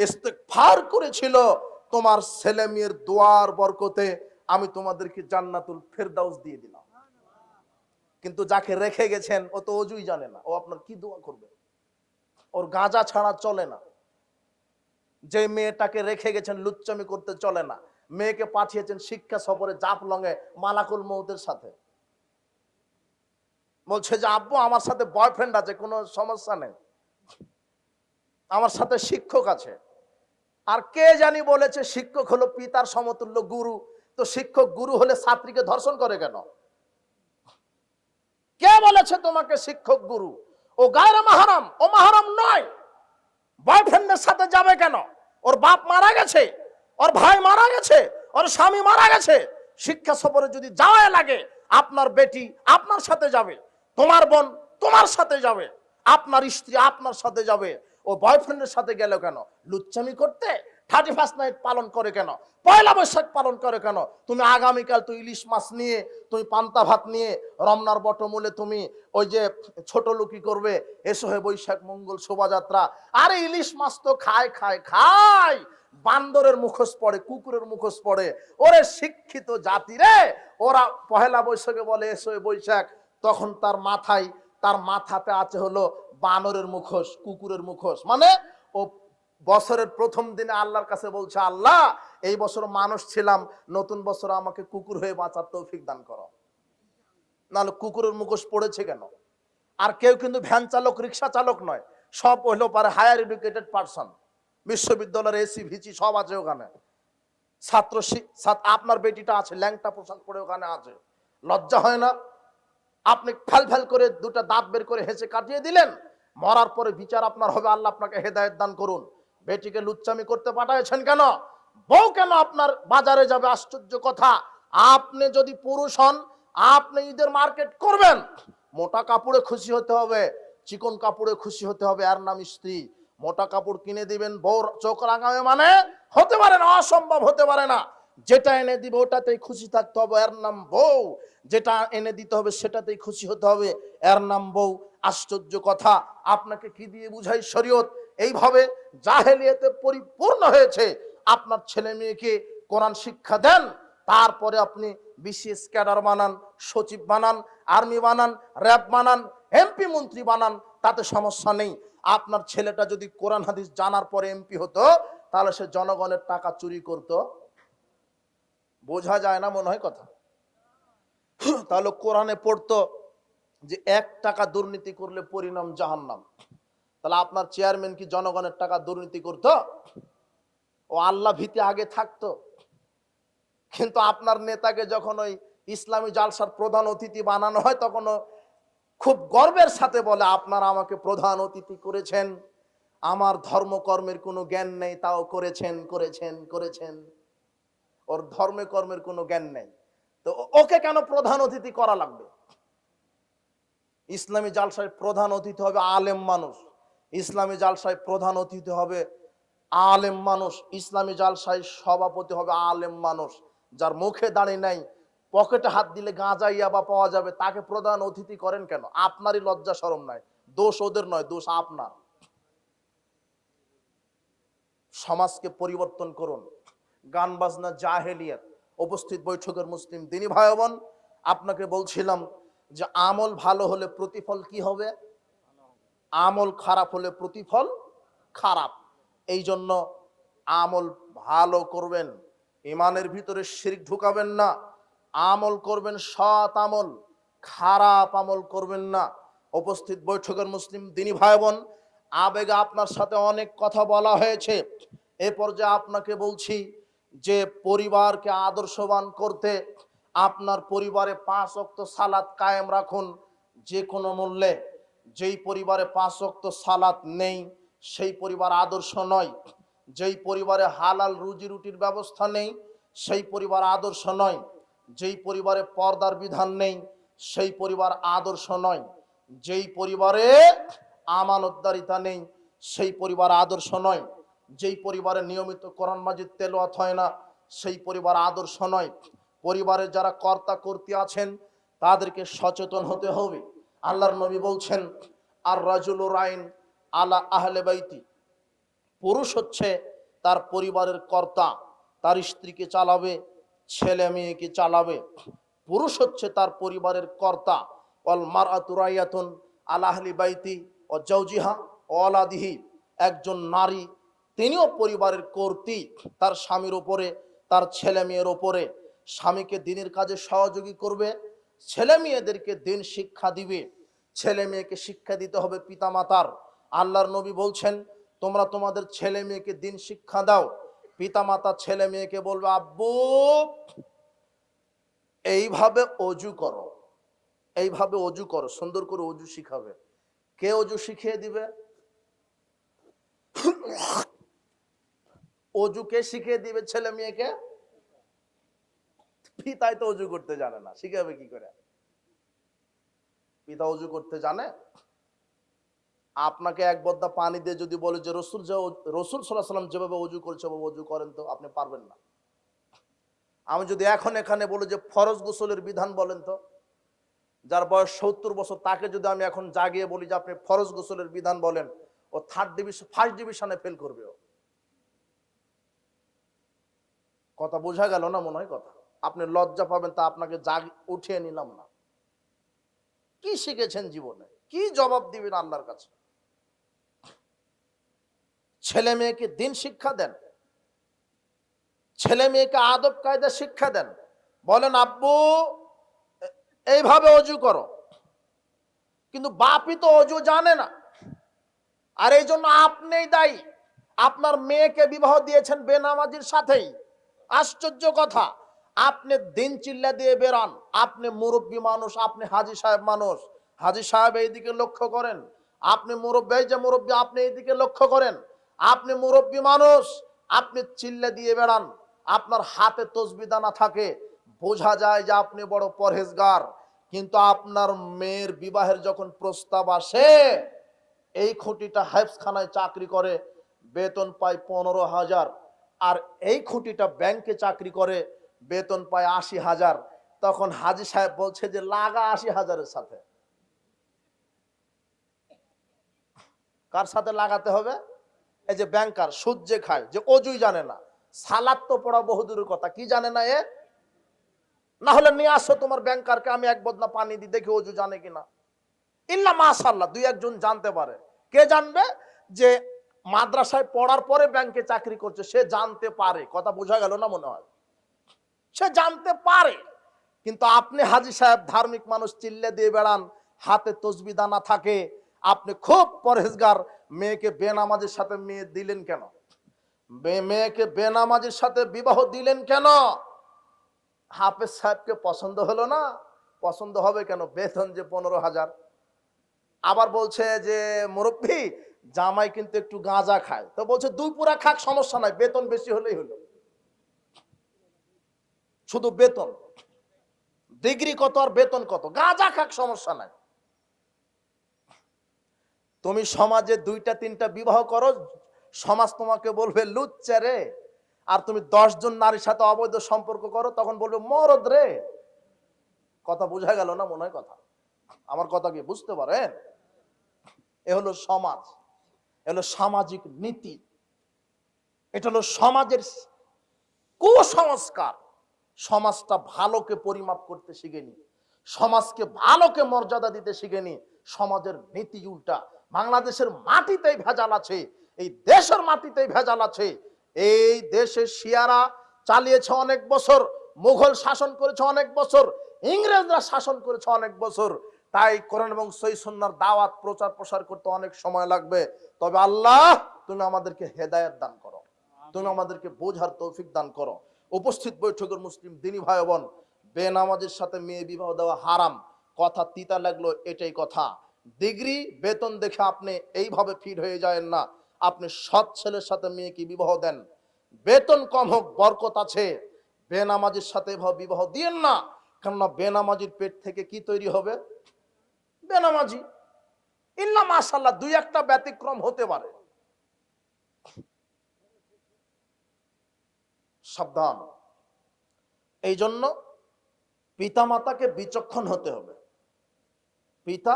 ইস্তিগফার করেছিল, তোমার ছেলে মেয়ের দোয়ার বরকতে আমি তোমাদেরকে জান্নাতুল ফেরদাউস দিয়ে দিলাম। কিন্তু যাকে রেখে গেছেন ও তো অজুই জানে না, ও আপনার কি দোয়া করবে? ওর গাঁজা ছাড়া চলে না। যে মেয়েটাকে রেখে গেছেন লুচ্চামি করতে চলে না, মেয়েকে পাঠিয়েছেন শিক্ষা সফরে জাফলংয়ে মালাকুল মউতের সাথে। বলছে যে আব্বু আমার সাথে বয়ফ্রেন্ড আছে, কোনো সমস্যা নেই, আমার সাথে শিক্ষক আছে। আর কে জানি বলেছে শিক্ষক হলো পিতার সমতুল্য গুরু, তো শিক্ষক গুরু হলে ছাত্রীকে ধর্ষণ করে কেন? কে বলেছে তোমাকে শিক্ষক গুরু? ও গায়রে মাহরাম, ও মাহরাম নয়, বয়ফ্রেন্ডের সাথে যাবে কেন? ওর বাপ মারা গেছে, ওর ভাই মারা গেছে, ওর স্বামী মারা গেছে। শিক্ষা সফরে যদি যাওয়া লাগে, আপনার বেটি আপনার সাথে যাবে, তোমার বোন তোমার সাথে যাবে, আপনার স্ত্রী আপনার সাথে যাবে। ও বয়ফ্রেন্ডের সাথে গেল কেন? লুচ্চামি করতে? 31 নাইট পালন করে কেন? পয়লা বৈশাখ পালন করে কেন? তুমি আগামীকাল তুই ইলিশ মাছ নিয়ে, তুমি পান্তা ভাত নিয়ে রমনার বটমূলে তুমি ওই যে ছোট লুকি করবে, এসো হে বৈশাখ মঙ্গল শোভাযাত্রা। আরে ইলিশ মাছ তো খায় খায় খায়, বান্দরের মুখোশ পড়ে, কুকুরের মুখোশ পড়ে। ওরে শিক্ষিত জাতি রে, ওরা পহেলা বৈশাখে বলে এসো হে বৈশাখ, তখন তার মাথাতে আছে হলো বানরের মুখোশ, কুকুরের মুখোশ। মানে ও বছরের প্রথম দিনে আল্লাহর কাছে বলছে, আল্লাহ এই বছর মানুষ ছিলাম, নতুন বছর আমাকে কুকুর হয়ে বাঁচার তৌফিক দান করো। নাহলে কুকুরের মুখোশ পড়েছে কেন? আর কেউ কিন্তু ভ্যান চালক রিক্সা চালক নয়, সব হইলো পারে হায়ার এডুকেটেড পারসন, বিশ্ববিদ্যালয়ের এসি ভিচি সব আছে ওখানে। আপনার বেটিটা আছে ল্যাংটা পোশাক পরে ওখানে আছে, লজ্জা হয় না? আপনি ফেল ফেল করে দুটো দাঁত বের করে হেসে কাটিয়ে দিলেন, মরার পরে বিচার আপনার হবে, আল্লাহ আপনাকে হেদায়েত দান করুন। বেটিকে লুচ্চামি করতে পাঠাইছেন কেন? বউ কেন আপনার বাজারে যাবে? আশ্চর্য কথা। আপনি যদি পুরুষ হন, আপনি ঈদের মার্কেট করবেন, মোটা কাপড়ে খুশি হতে হবে, চিকন কাপড়ে খুশি হতে হবে, আর নাম স্ত্রী। মোটা কাপড় কিনে দিবেন, বউ চোখ রাঙাবে, মানে হতে পারে না, অসম্ভব হতে পারে না। যেটা এনে দিবে ওটাতেই খুশি থাকতে হবে, এর নাম বউ। যেটা এনে দিতে হবে সেটাতেই খুশি হতে হবে, এর নাম বউ। আশ্চর্য কথা। আপনাকে কি দিয়ে বুঝাই শরীয়ত? এইভাবে জাহেলিয়াতে পরিপূর্ণ হয়েছে। আপনার ছেলে মেয়েকে কোরআন শিক্ষা দেন, তারপরে আপনি বিসিএস ক্যাডার বানান, সচিব বানান, আর্মি বানান, র্যাব বানান, এমপি মন্ত্রী বানান, তাতে সমস্যা নেই। আপনার ছেলেটা যদি কোরআন হাদিস জানার পরে এমপি হতো, তাহলে সে জনগণের টাকা চুরি করত? বোঝা যায় না মনে হয় কথা। তাহলে কোরআনে পড়তো যে 1 টাকা দুর্নীতি করলে পরিণাম জাহান্নাম। তাহলে আপনার চেয়ারম্যান কি জনগণের টাকা দুর্নীতি করত? ও আল্লাহ ভীতি আগে থাকতো। কিন্তু আপনার নেতাকে যখন ওই ইসলামী জালসার প্রধান অতিথি বানানো হয়, তখন খুব গর্বের সাথে বলে, আপনারা আমাকে প্রধান অতিথি করেছেন, আমার ধর্মকর্মের কোনো জ্ঞান নেই, তাও করেছেন করেছেন করেছেন। ওর ধর্মে কর্মের কোনো জ্ঞান নেই, তো ওকে কেন প্রধান অতিথি করা লাগবে? ইসলামী জালসায় প্রধান অতিথি হবে আলেম মানুষ, ইসলামী জালসায় প্রধান অতিথি হবে আলেম মানুষ, ইসলামী জালসায় সভাপতি হবে আলেম মানুষ। যার মুখে দাঁড়িয়ে নাই, পকেটে হাত দিলে গাঁজা ইয়াবা পাওয়া যাবে, তাকে প্রধান অতিথি করেন কেন? আপনারই লজ্জা শরম নাই। দোষ ওদের নয়, দোষ আপনার। সমাজকে পরিবর্তন করুন। গান বাজনা জাহেলিয়াত। উপস্থিত বৈঠকের মুসলিম দিনী ভাই বোন, আপনাকে বলছিলাম যে আমল ভালো হলে প্রতিফল কি হবে? আমল খারাপ হলে প্রতিফল খারাপ। এই জন্য আমল ভালো করবেন, ইমানের ভিতরে শিরক ঢুকাবেন না, আমল করবেন সৎ আমল, খারাপ আমল করবেন না। উপস্থিত বৈঠকের মুসলিম দিনী ভাই বোন, আবেগে আপনার সাথে অনেক কথা বলা হয়েছে। এ পর্যায়ে আপনাকে বলছি যে পরিবারকে আদর্শবান করতে আপনার পরিবারে 5 ওয়াক্ত সালাত কায়েম রাখুন যে কোনো মূল্যে। যেই পরিবারে 5 ওয়াক্ত সালাত নেই সেই পরিবার আদর্শ নয়। যেই পরিবারে হালাল রুজি রুটির ব্যবস্থা নেই সেই পরিবার আদর্শ নয়। যেই পরিবারে পর্দার বিধান নেই সেই পরিবার আদর্শ নয়। যেই পরিবারে আমানতদারিতা নেই সেই পরিবার আদর্শ নয়। যেই পরিবারে নিয়মিত কোরআন মাজিদ তেলাওয়াত হয় না সেই পরিবার আদর্শ নয়। পরিবারের যারা কর্তা কর্ত্রী আছেন তাদেরকে সচেতন হতে হবে। আল্লাহর নবী বলছেন, আর রাজুলুর রাইন আলা আহলে বাইতি, পুরুষ হচ্ছে তার পরিবারের কর্তা, তার স্ত্রীকে চালাবে, ছেলে মেয়েকে চালাবে। পুরুষ হচ্ছে তার পরিবারের কর্তা। ওয়াল মারআতু রাইয়াতুন আলা আহলি বাইতি ওয়া জাওজিহা ওয়া ওয়ালাদিহি। একজন নারী তিনিও পরিবারের কর্ত্রী, তার স্বামীর উপরে, তার ছেলে মেয়ের উপরে। স্বামীকে দিনের কাজে সহযোগী করবে, ছেলে মেয়েদেরকে দিন শিক্ষা দিবে। ছেলে মেয়েকে শিক্ষা দিতে হবে পিতামাতার। আল্লাহর নবী বলছেন, তোমরা তোমাদের ছেলে মেয়েকে দিন শিক্ষা দাও। পিতামাতা ছেলে মেয়েকে বলবে, আব্বু এইভাবে অজু করো, এইভাবে অজু করো, সুন্দর করে অজু শিখাবে। কে অজু শিখিয়ে দিবে? অজু কে শিখিয়ে দিবে ছেলে মেয়েকে? পিতাই তো অজু করতে জানে না, শিখাবে কি করে? পিতা অজু করতে জানে? আপনাকে এক বদ্দা পানি দিয়ে যদি বলে যে রসুল সাল্লাল্লাহু আলাইহি সাল্লাম যেভাবে অজু করেছে অজু করেন, তো আপনি পারবেন না। আমি যদি এখন এখানে বলি যে ফরজ গোসলের বিধান বলেন, তো যার বয়স 70 বছর তাকে যদি আমি এখন জাগিয়ে বলি যে আপনি ফরজ গোসলের বিধান বলেন, ও ফার্স্ট ডিভিশনে ফেল করবে। কথা বোঝা গেল না? মনে হয় কথা। আপনি লজ্জা পাবেন, তা আপনাকে উঠিয়ে নিলাম না। কি শিখেছেন জীবনে? কি জবাব দিবেন আল্লাহর কাছে? ছেলে মেয়েকে দিন শিক্ষা দেন, ছেলে মেয়েকে আদব কায়দা শিক্ষা দেন। বলেন, আব্বু এইভাবে অজু করো। কিন্তু বাপই তো অজু জানে না, আর এই জন্য আপনিই দায়ী। আপনার মেয়েকে বিবাহ দিয়েছেন বেনামাজির সাথেই। আশ্চর্য কথা, আপনি দিন চিল্লা দিয়ে বেরান, আপনি মুরব্বী মানুষ, আপনি হাজী সাহেব মানুষ, হাজী সাহেব এইদিকে লক্ষ্য করেন। আপনি মুরব্বী, যে মুরব্বী, আপনি এইদিকে লক্ষ্য করেন। আপনি মুরব্বী মানুষ, আপনি চিল্লা দিয়ে বেড়ান, আপনার হাতে তসবিহ দানা থাকে, বোঝা যায় যে আপনি বড় পরহেজগার। কিন্তু আপনার মেয়ের বিবাহের যখন প্রস্তাব আসে, এই খুঁটিটা হাফখানায় চাকরি করে, বেতন পায় 15,000, আর এই খুঁটিটা ব্যাংকে চাকরি করে, বেতন পায় 80,000। তখন হাজী সাহেব বলছে যে লাগা 80,000-এর সাথে। কার সাথে লাগাতে হবে? এই যে ব্যাংকার, সুদ যে খায়, যে অজুই জানে না, সালাত তো পড়া বহুদূরের কথা, কি জানে না এ? না হলে নিয়ে আসো তোমার ব্যাংকারকে, আমি এক বদনা পানি দিই, দেখি অজু জানে কিনা। ইল্লা মাশাআল্লাহ, দুই একজন জানতে পারে। কে জানবে? যে মাদ্রাসায় পড়ার পরে ব্যাংকে চাকরি করছে, সে জানতে পারে। কথা বোঝা গেল না? মনে হয় সে জানতে পারে। কিন্তু আপনি হাজী সাহেব ধার্মিক মানুষ, চিল্লে দিয়ে বেড়ান, হাতে তসবিহ দানা থাকে, আপনি খুব পরহেজগার, মেয়েকে বেনামাজের সাথে মেয়ে দিলেন কেন? মেয়েকে বেনামাজের সাথে বিবাহ দিলেন কেন? হাফেজ সাহেবকে পছন্দ হলো না? পছন্দ হবে কেন? বেতন যে 15,000। আবার বলছে যে মুরব্বী, জামাই কিন্তু একটু গাঁজা খায়, তো বলছে 2 পুরা খাক, সমস্যা নাই, বেতন বেশি হলেই হলো। শুধু বেতন, ডিগ্রি কত আর বেতন কত, গাঁজা খাক, সমস্যা নাই। তুমি সমাজে 2টা 3টা বিবাহ করো, সমাজ তোমাকে বলবে লুচ্চা রে। আর তুমি 10 জন নারীর সাথে অবৈধ সম্পর্ক করো, তখন বলবে মরদ রে। কথা বোঝা গেল না? মনে হয় কথা। আমার কথা কি বুঝতে পারেন? এ হলো সমাজ, এ হলো সামাজিক নীতি, এটা হলো সমাজের কুসংস্কার। সমাজটা ভালোকে পরিমাপ করতে শিখেনি, সমাজকে ভালোকে মর্যাদা দিতে শিখেনি, সমাজের নীতি উল্টা। বাংলাদেশের মাটিতেই ভেজাল আছে, এই দেশের মাটিতেই ভেজাল আছে। এই দেশে শিয়ারা চালিয়েছে অনেক বছর, মুঘল শাসন করেছে অনেক বছর, ইংরেজরা শাসন করেছে অনেক বছর। তাই কোরআন এবং সহিহ সুন্নাহর দাওয়াত প্রচার প্রসার করতে অনেক সময় লাগবে। তবে আল্লাহ, তুমি আমাদেরকে হেদায়েত দান করো, তুমি আমাদেরকে বোঝার তৌফিক দান করো। উপস্থিত বৈঠকের মুসলিম দিনী ভাই বোন, বেনামাজের সাথে মেয়ে বিবাহ দেওয়া হারাম। কথা তিতা লাগলো, এটাই কথা। ডিগ্রি বেতন দেখে আপনি এইভাবে ফিট হয়ে যায়েন না। আপনি সৎ ছেলের সাথে মেয়েকে বিবাহ দেন, বেতন কম হোক, বরকত আছে। বেনামাজির সাথে এভাবে বিবাহ দিয়েন না, কেননা বেনামাজির পেট থেকে কি তৈরি হবে? বেনামাজি। ইল্লা মাশাআল্লাহ, 2-1টা ব্যতিক্রম হতে পারে। সাবধান। এই জন্য পিতামাতাকে বিচক্ষণ হতে হবে। পিতা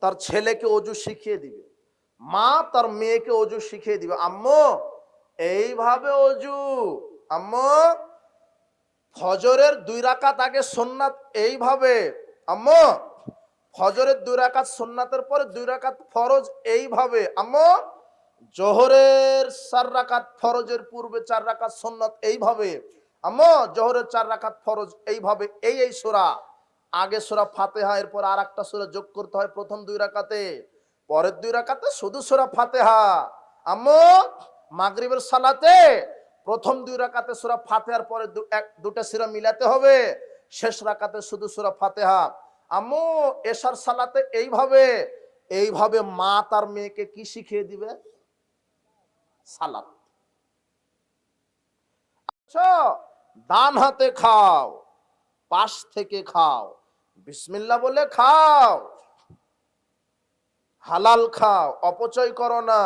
তার ছেলেকে অজু শিখিয়ে দিবে, মা তার মেয়েকে অজু শিখিয়ে দিবে। আম্মু এইভাবে অজু, আম্মু ফজরের 2 রাকাত আগে সুন্নাত এইভাবে, আম্মু ফজরের 2 রাকাত সুন্নাতের পরে 2 রাকাত ফরজ এইভাবে, আম্মু জোহরের 4 রাকাত ফরজের পূর্বে 4 রাকাত সুন্নাত এইভাবে, আম্মু জোহরের 4 রাকাত ফরজ এইভাবে, এই সূরা। আগে সূরা ফাতিহা, এরপর আরেকটা সূরা যোগ করতে হয় প্রথম 2 রাকাতে, পরের 2 রাকাতে শুধু সূরা ফাতিহা। আম্মু মাগরিবের সালাতে প্রথম 2 রাকাতে সূরা ফাতিহার পরে দুটো সূরা মিলাতে হবে, শেষ রাকাতে শুধু সূরা ফাতিহা। আম্মু এশার সালাতে এইভাবে মা তার মেয়েকে কি শিখিয়ে দিবে? সালাত। আচ্ছা, ডান হাতে খাও, পাশ থেকে খাও, বিসমিল্লাহ বলে খাও, হালাল খাও, অপচয় করো না।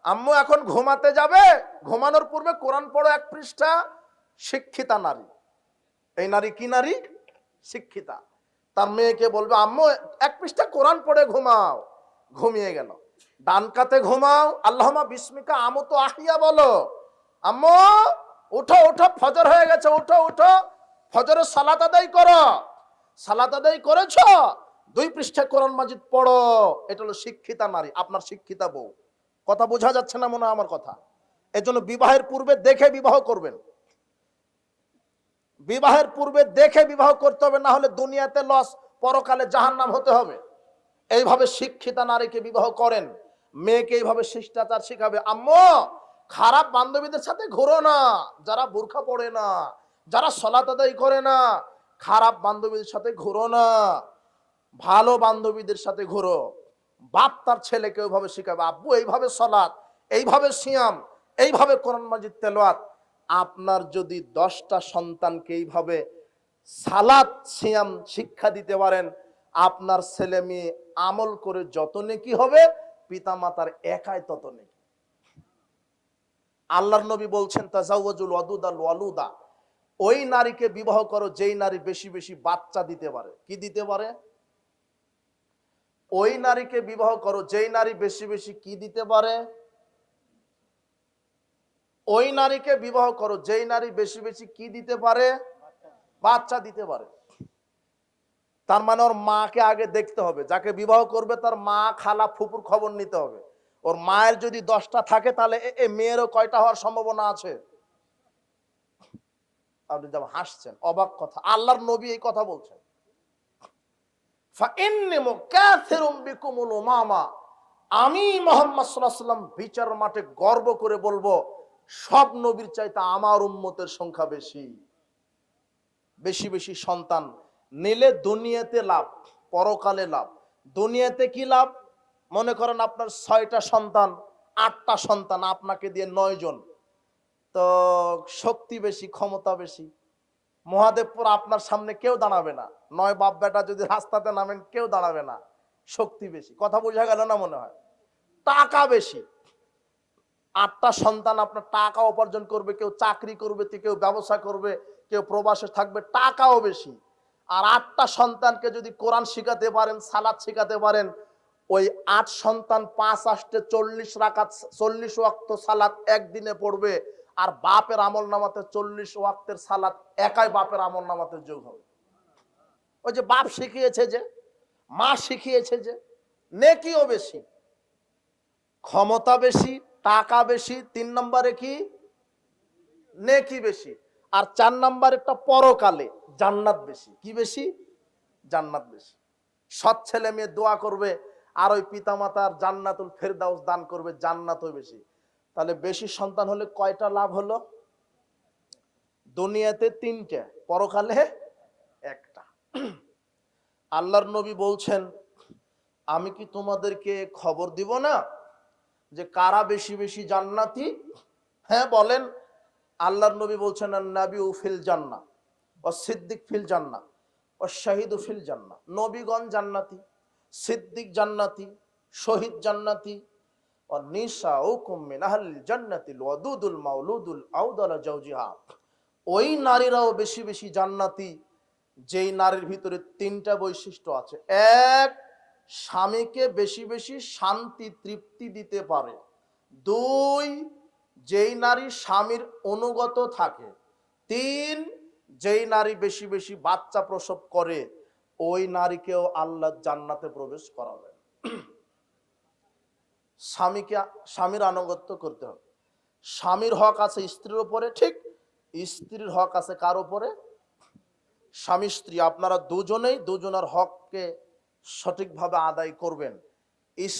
আম্মু এখন ঘুমাতে যাবে, ঘুমানোর পূর্বে কোরআন পড়ো 1 পৃষ্ঠা। শিক্ষিতা নারী, এই নারী কি নারী? শিক্ষিতা। তার মেয়েকে বলবে আম্মু 1 পৃষ্ঠা কোরআন পড়ে ঘুমাও, ঘুমিয়ে গেল। ডান কাতে ঘুমাও, আল্লাহুম্মা বিসমিকা আমুতু আহিয়া বলো। আম্মু উঠো উঠো, ফজর হয়ে গেছে, উঠো উঠো, ফজরের সালাত আদায় করো। সালাত আদায় করেছো, 2 পৃষ্ঠা কোরআন মাজিদ পড়ো। এটা হলো শিক্ষিতা নারী, আপনার শিক্ষিতা বউ। কথা বোঝা যাচ্ছে না মনে হয় আমার কথা? এজন্য বিবাহের পূর্বে দেখে বিবাহ করবেন, বিবাহের পূর্বে দেখে বিবাহ করতে হবে, না হলে দুনিয়াতে লস, পরকালে জাহান্নাম হতে হবে। এইভাবে শিক্ষিতা নারীকে বিবাহ করেন, মেয়েকে এইভাবে শিষ্টাচার শিখাবে। আম্মু খারাপ বান্ধবীদের সাথে ঘুরো না, যারা বোরখা পরে না, যারা সালাত আদায় করে না, খারাপ বান্ধবীদের সাথে ঘুরো না, ভালো বান্ধবীদের সাথে ঘুরো। বাপ তার ছেলেকে ওইভাবে শিখাবে, আব্বু এইভাবে সালাত, এইভাবে সিয়াম, এইভাবে কোরআন মাজিদ তেলাওয়াত। আপনার যদি 10টা সন্তানকে এইভাবে সালাত সিয়াম শিক্ষা দিতে পারেন, আপনার ছেলে মেয়ে আমল করে যত নেকি হবে, পিতা মাতার একাই তত নেকি। আল্লাহর নবী বলছেন তাজাওয়াজুল ওয়াদুদাল ওয়ালুদা, ওই নারীকে বিবাহ করো যেই নারী বেশি বেশি বাচ্চা দিতে পারে। কি দিতে পারে? ওই নারীকে বিবাহ করো যেই নারী বেশি বেশি কি দিতে পারে? ওই নারীকে বিবাহ করো যেই নারী বেশি বেশি কি দিতে পারে? বাচ্চা দিতে পারে। তার মানে ওর মাকে আগে দেখতে হবে, যাকে বিবাহ করবে তার মা খালা ফুপুর খবর নিতে হবে। ওর মায়ের যদি 10টা থাকে, তাহলে এ মেয়েরও কয়টা হওয়ার সম্ভাবনা আছে? আপনি যেমন হাসছেন, অবাক কথা, আল্লাহর নবী এই কথা বলছেন। আমি মুহাম্মদ সাল্লাল্লাহু আলাইহি ওয়াসাল্লাম বিচার মাঠে গর্ব করে বলবো, সব নবীর চাইতে আমার উম্মতের সংখ্যা বেশি। বেশি বেশি সন্তান নিলে দুনিয়াতে লাভ, পরকালে লাভ। দুনিয়াতে কি লাভ? মনে করেন আপনার 6টা সন্তান, 8টা সন্তান, আপনাকে দিয়ে 9 জন, তো শক্তি বেশি, ক্ষমতা বেশি। মহাদেবপুর আপনার সামনে কেউ দাঁড়াবে না, 9 বাপ বেটা যদি রাস্তাতে নামেন কেউ দাঁড়াবে না, শক্তি বেশি। কথা বোঝা গেল না মনে হয়? টাকা বেশি। 8টা সন্তান আপনার টাকা উপার্জন করবে, কেউ চাকরি করবে, কেউ ব্যবসা করবে, কেউ প্রবাসে থাকবে, টাকাও বেশি। আর 8টা সন্তানকে যদি কোরআন শিখাতে পারেন, সালাত শিখাতে পারেন, ওই 8 সন্তান 5 আষ্টে 40 রাকাত, 40 ওয়াক্ত সালাত একদিনে পড়বে। আর বাপের আমল নামাতে 40 ওয়াক্তের সালাত একাই বাপের আমল নামাতে যোগ হবে। ওই যে বাপ শিখিয়েছে, যে মা শিখিয়েছে, যে নেকিও বেশি, ক্ষমতা বেশি, টাকা বেশি। 3 নম্বরে কি? নেকি বেশি। আর 4 নম্বরেরটা পরকালে জান্নাত বেশি। কি বেশি? জান্নাত বেশি। সৎ ছেলে মেয়ে দোয়া করবে, আর ওই পিতামাতার জান্নাতুল ফেরদাউস দান করবে, জান্নাতও বেশি। তাহলে বেশি সন্তান হলে কয়টা লাভ হলো? দুনিয়াতে 3টে, পরকালে 1টা। আল্লাহর নবী বলছেন, আমি কি তোমাদেরকে খবর দিব না যে কারা বেশি বেশি জান্নাতি? হ্যাঁ বলেন। আল্লাহর নবী বলছেন, নাবিউ ফিল জান্নাহ ও সিদ্দিক ফিল জান্নাহ ও শাহিদু ফিল জান্নাহ। নবীগণ জান্নাতি, সিদ্দিক জান্নাতি, শহীদ জান্নাতি। ও নিসাউকুম মিন আহলিল জান্নাতিল ওয়াদুদুল মাউলুদুল আউদালা জাওজিহা। ওই নারীরাও বেশি বেশি জান্নাতি যেই নারীর ভিতরে 3টা বৈশিষ্ট্য আছে। 1, স্বামীকে বেশি বেশি শান্তি তৃপ্তি দিতে পারে। 2, যেই নারী স্বামীর অনুগত থাকে। 3, যেই নারী বেশি বেশি বাচ্চা প্রসব করে ওই নারীকেও আল্লাহ জান্নাতে প্রবেশ করাবেন। স্বামীর আনুগত্য করতে হবে। স্বামীর হক আছে স্ত্রীর উপরে, ঠিক স্ত্রীর হক আছে কার উপরে? স্বামী স্ত্রী আপনারা দুজনেই দুজনের হককে সঠিকভাবে আদায় করবেন।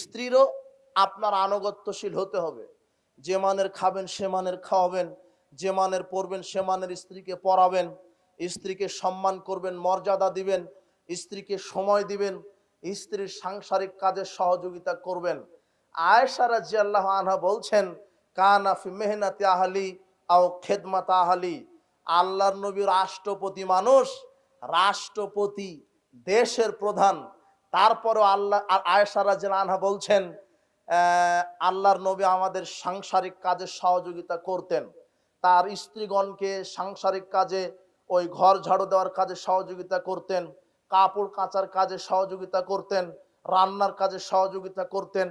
স্ত্রীরও আপনার আনুগত্যশীল হতে হবে। যে মানের খাবেন সে মানের খাওয়াবেন, যে মানের পড়বেন সে মানের স্ত্রীকে পড়াবেন, স্ত্রীকে সম্মান করবেন, মর্যাদা দিবেন, স্ত্রীকে সময় দিবেন, স্ত্রীর সাংসারিক কাজে সহযোগিতা করবেন। আয়েশা রাদিয়াল্লাহু আনহা বলছেন, কানা ফি মেহনাতি আহলি আও খেদমাত আহলি। আল্লাহর নবী রাষ্ট্রপতি মানুষ, রাষ্ট্রপতি, দেশের প্রধান, তারপরও আল্লাহ আয়েশা রাদিয়াল্লাহু আনহা বলছেন আল্লাহর নবী আমাদের সাংসারিক কাজে সহযোগিতা করতেন। তার স্ত্রীগণকে সাংসারিক কাজে, ওই ঘর ঝাড়ু দেওয়ার কাজে সহযোগিতা করতেন, কাপড় কাচার কাজে সহযোগিতা করতেন, রান্নার কাজে সহযোগিতা করতেন।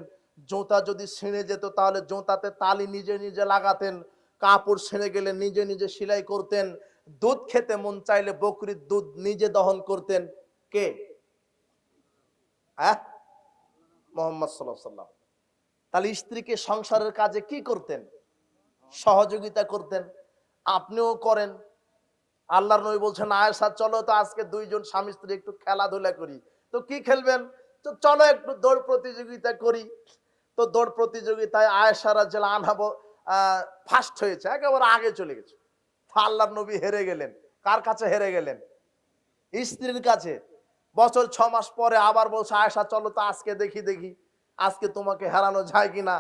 জুতা যদি ছিঁড়ে যেত তাহলে জুতাতে তালি নিজে নিজে লাগাতেন, কাপড় ছিঁড়ে গেলে নিজে নিজে সেলাই করতেন, দুধ খেতে মন চাইলে বকরির দুধ নিজে দহন করতেন। কে? হ্যাঁ, মুহাম্মদ সাল্লাল্লাহু আলাইহি ওয়াসাল্লাম। তাহলে স্ত্রীকে সংসারের কাজে কি করতেন? সহযোগিতা করতেন। আপনিও করেন। আল্লাহর নবী বলছেন, আয়েশা চলো তো আজকে দুইজন স্বামী স্ত্রী একটু খেলাধুলা করি। তো কি খেলবেন? তো চলো একটু দৌড় প্রতিযোগিতা করি। তো দৌড় প্রতিযোগিতায় আয়েশা রাদিয়াল্লাহু আনহা ফার্স্ট হয়েছে, একেবারে আগে চলে গেছে। আল্লাহর নবী হেরে গেলেন। কার কাছে হেরে গেলেন? স্ত্রীর কাছে। বছর 6 মাস পরে আবার বলছে, আয়েশা চলো তো আজকে দেখি দেখি আজকে তোমাকে হারানো যায় কিনা।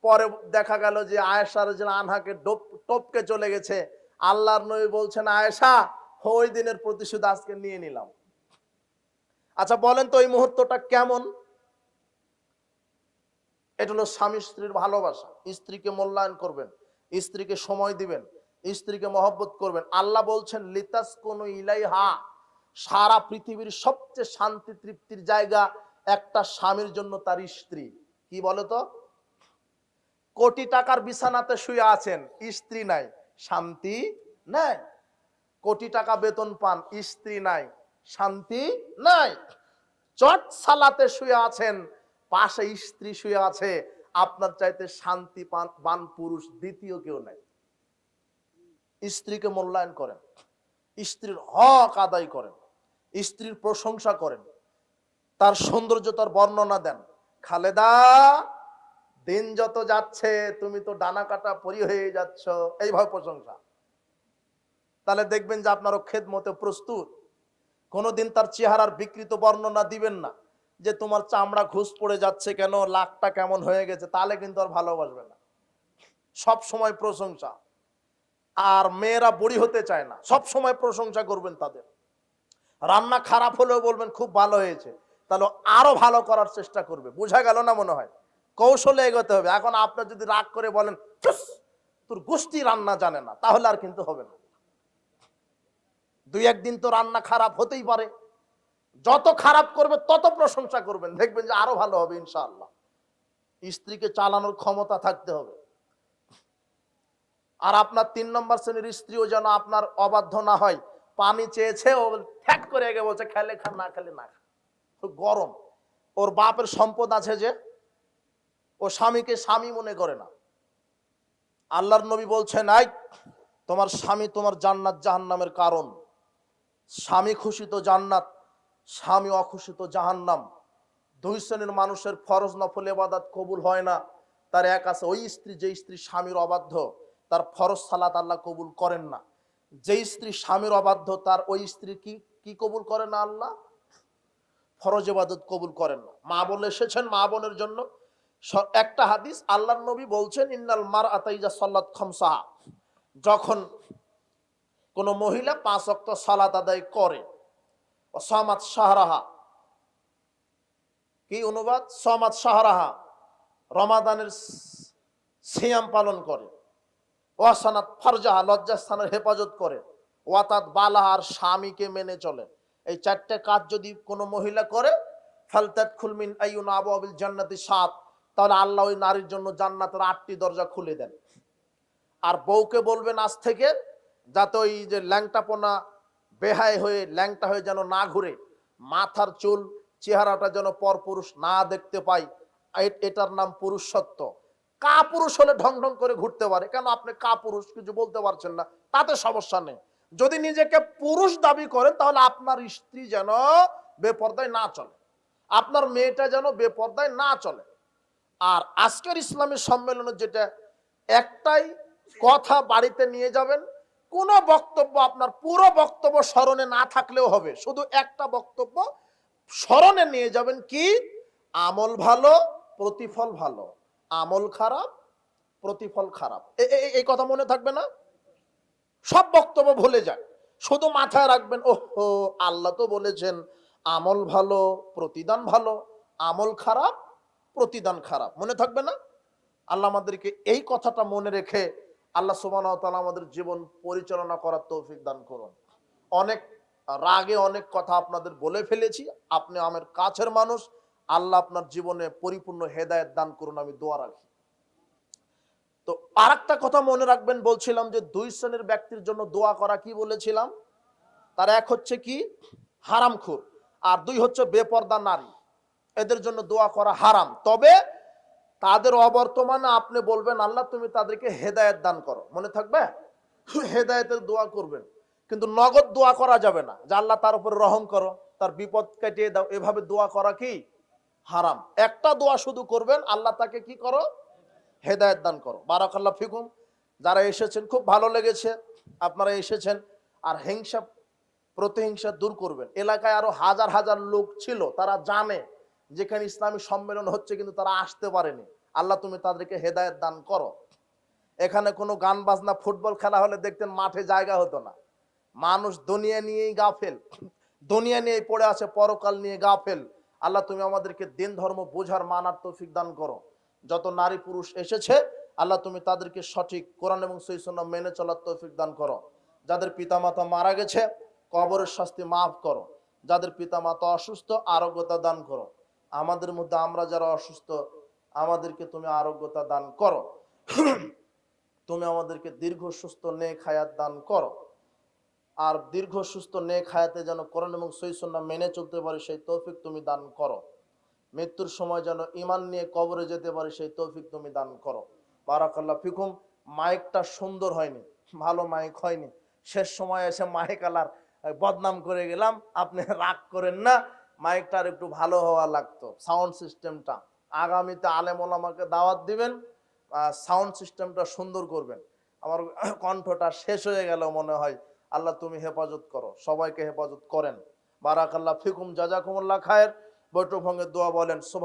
পরে দেখা গেল যে আয়েশা রাদিয়াল্লাহু আনহাকে টপকে চলে গেছে। আল্লাহর নবী বলছেন, আয়েশা ওই দিনের প্রতিশোধ আজকে নিয়ে নিলাম। আচ্ছা বলেন তো এই মুহূর্তটা কেমন? এটা হলো স্বামী স্ত্রীর ভালোবাসা। স্ত্রীকে মূল্যায়ন করবেন, স্ত্রীকে সময় দিবেন, স্ত্রীকে মহব্বত করবেন। আল্লাহ বলছেন লিতাসকুনু ইলাইহা, সারা পৃথিবীর সবচেয়ে শান্তি তৃপ্তির জায়গা একটা স্বামীর জন্য তার স্ত্রী। কি বলে তো? কোটি টাকার বিছানাতে শুয়ে আছেন, স্ত্রী নাই, শান্তি নাই। কোটি টাকা বেতন পান, স্ত্রী নাই, শান্তি নাই। চট সালাতে শুয়ে আছেন, পাশে স্ত্রী শুয়ে আছে, আপনার চাইতে শান্তি পান পুরুষ দ্বিতীয় কেউ নাই। স্ত্রীকে মূল্যায়ন করেন, স্ত্রীর হক আদায় করেন, স্ত্রীর প্রশংসা করেন, তার সৌন্দর্যতার বর্ণনা দেন। খালেদা, দিন যত যাচ্ছে তুমি তো ডানা কাটা পরি হয়ে যাচ্ছ, এইভাবে প্রশংসা। তাহলে দেখবেন যে আপনারও খেদমতে প্রস্তুত। কোনোদিন তার চেহারার বিকৃত বর্ণনা দিবেন না, যে তোমার চামড়া ঘুষ পড়ে যাচ্ছে কেন, লাকটা কেমন হয়ে গেছে, তাহলে কিন্তু আর ভালোবাসবে না। সব সময় প্রশংসা। আর মেয়েরা বুড়ি হতে চায় না, সব সময় প্রশংসা করবেন তাদের। রান্না খারাপ হলেও বলবেন খুব ভালো হয়েছে, তাহলে আরো ভালো করার চেষ্টা করবে। বোঝা গেল না? মনে হয় কৌশলে এগোতে হবে। এখন আপনার যদি রাগ করে বলেন তোর গোষ্ঠী রান্না জানে না, তাহলে আর কিন্তু হবে না। দুই একদিন তো রান্না খারাপ হতেই পারে, যত খারাপ করবে তত প্রশংসা করবেন, দেখবেন যে আরো ভালো হবে ইনশাআল্লাহ। স্ত্রীকে চালানোর ক্ষমতা থাকতে হবে। আর আপনার 3 নম্বর শ্রেণীর স্ত্রীও যেন আপনার অবাধ্য না হয়। পানি চেয়েছে, ও ফ্যাট করে এগে বলছে খেলে খা, না খেলে না খা। গরম, ওর বাপের সম্পদ আছে যে ও স্বামীকে স্বামী মনে করে না। আল্লাহর নবী বলছেন, আই তোমার স্বামী তোমার জান্নাত জাহান্নামের কারণ। স্বামী খুশি তো জান্নাত, স্বামী অখুশি তো জাহান্নাম। দুই শ্রেণীর মানুষের ফরজ নফল ইবাদত কবুল হয় না। তার এক আছে ওই স্ত্রী, যে স্ত্রী স্বামীর অবাধ্য, তার ফরজ সালাত আল্লাহ কবুল করেন না। যেই স্ত্রী স্বামীর অবাধ্য, তার ওই স্ত্রী কি কবুল করে না? আল্লাহ ফরজ ইবাদত কবুল করেন না। মা বলে এসেছেন মা বোনের জন্য একটা হাদিস, আল্লাহর নবী বলছেন, ইন্নাল মারআতা ইযা সাল্লাত খামসাহা, যখন কোন মহিলা 5 ওয়াক্ত সালাত আদায় করে, ও সামাত শাহরাহা, কি অনুবাদ? সামাত শাহরাহা, রমাদানের সিয়াম পালন করে, ওয়াসানাত ফারজাহা, লজ্জাস্থানের হেফাজত করে, ওয়াতাত বালাহার, স্বামীকে মেনে চলে। এই 4টে কাজ যদি কোনো মহিলা করে, ফালতাদখুল মিন আইয়ুনা আবওয়াবিল জান্নাতি 7, তাহলে আল্লাহ ওই নারীর জন্য জান্নাতের 8টি দরজা খুলে দেন। আর বউকে বলবেন আজ থেকে যাতে ওই যে ল্যাংটাপনা বেহায় হয়ে ল্যাংটা হয়ে যেন না ঘুরে, মাথার চুল চেহারাটা যেন পরপুরুষ না দেখতে পাই, এটার নাম পুরুষত্ব। কা পুরুষ হলে ঢং ঢং করে ঘুরতে পারে, কেন আপনি কা পুরুষ কিছু বলতে পারছেন না, তাতে সমস্যা নেই। যদি নিজেকে পুরুষ দাবি করেন তাহলে আপনার স্ত্রী যেন বেপর্দায় না চলে, আপনার মেয়েটা যেন বেপর্দায় না চলে। আর আজকের ইসলামী সম্মেলনের যেটা একটাই কথা বাড়িতে নিয়ে যাবেন, কোন বক্তব্য আপনার পুরো বক্তব্য স্মরণে না থাকলেও হবে, শুধু একটা বক্তব্য স্মরণে নিয়ে যাবেন, কি? আমল ভালো প্রতিফল ভালো, আমল খারাপ প্রতিফল খারাপ। এই কথা মনে থাকবে না? সব বক্তব্য ভুলে যায়, শুধু মাথায় রাখবেন, ওহো আল্লাহ তো বলেছেন আমল ভালো প্রতিদান ভালো, আমল খারাপ প্রতিদান খারাপ। মনে থাকবে না? আল্লাহ আমাদেরকে এই কথাটা মনে রেখে আল্লাহ সুবহানাহু ওয়া তাআলা আমাদের জীবন পরিচালনা করার তৌফিক দান করুন। অনেক রাগে অনেক কথা আপনাদের বলে ফেলেছি, আপনি আমার কাছের মানুষ, আল্লাহ আপনার জীবনে পরিপূর্ণ হেদায়েত দান করুন, আমি দোয়া রাখি। তো আরেকটা কথা মনে রাখবেন, বলছিলাম যে দুই শ্রেণীর ব্যক্তির জন্য দোয়া করা, কি বলেছিলাম? তার এক হচ্ছে কি? হারামখোর, আর দুই হচ্ছে বেপর্দা নারী। এদের জন্য দোয়া করা হারাম। তবে তাদের অবর্তমানে আপনি বলবেন আল্লাহ তুমি তাদেরকে হেদায়েত দান করো, মনে থাকবে? হেদায়েতের দোয়া করবেন, কিন্তু নগদ দোয়া করা যাবে না যে আল্লাহ তার উপর রহম করো, তার বিপদ কাটিয়ে দাও, এভাবে দোয়া করা কি? হারাম। একটা দোয়া শুধু করবেন, আল্লাহ তাকে কি করো? হেদায়েত দান করো। বারাকাল্লাহ ফিকুম। যারা এসেছেন খুব ভালো লেগেছে, আপনারা এসেছেন। আর হিংসা প্রতিহিংসা দূর করবেন। এলাকায় আরো হাজার হাজার লোক ছিল, তারা জানে যেখানে ইসলামী সম্মেলন হচ্ছে, কিন্তু তারা আসতে পারেনি। আল্লাহ তুমি তাদেরকে হেদায়েত দান করো। এখানে কোনো গান বাজনা ফুটবল খেলা হলে দেখতেন মাঠে জায়গা হতো না। মানুষ দুনিয়া নিয়েই গাফেল, দুনিয়া নিয়েই পড়ে আছে, পরকাল নিয়ে গাফেল। আল্লাহ তুমি আমাদেরকে দিন ধর্ম বোঝার মানার তৌফিক দান করো। যত নারী পুরুষ এসেছে আল্লাহ তুমি তাদেরকে সঠিক কোরআন এবং সহিহ সুন্নাহ মেনে চলার তৌফিক দান করো। যাদের পিতামাতা মারা গেছে কবরের শাস্তি মাফ করো। যাদের পিতামাতা অসুস্থ আরোগ্যতা দান করো। আমাদের মধ্যে আমরা যারা অসুস্থ আমাদেরকে তুমি আরোগ্যতা দান করো। তুমি আমাদেরকে দীর্ঘ সুস্থ নেক হায়াত দান করো। আর দীর্ঘ সুস্থ নেক হায়াতে যেন কোরআন এবং সহিহ সুন্নাহ মেনে চলতে পারি সেই তৌফিক তুমি দান করো। মৃত্যুর সময় যেন ঈমান নিয়ে কবরে যেতে পারি সেই তৌফিক তুমি দান করো। বারাকাল্লাহ ফিকুম। মাইকটা সুন্দর হয়নি, ভালো মাইক হয়নি, শেষ সময় এসে মাইক আলার বদনাম করে গেলাম, আপনি রাগ করেন না, মাইকটা আর একটু ভালো হওয়া লাগতো, সাউন্ড সিস্টেমটা। আগামীতে আলেম ওলামাকে দাওয়াত দিবেন, সাউন্ড সিস্টেমটা সুন্দর করবেন। আমার কণ্ঠটা শেষ হয়ে গেল মনে হয়। আল্লাহ তুমি হেফাজত করো, সবাইকে হেফাজত করেন। বারাকাল্লাহ ফিকুম, জাযাকুমুল্লাহ খায়ের। বৈঠক ভঙ্গের দোয়া বলেন।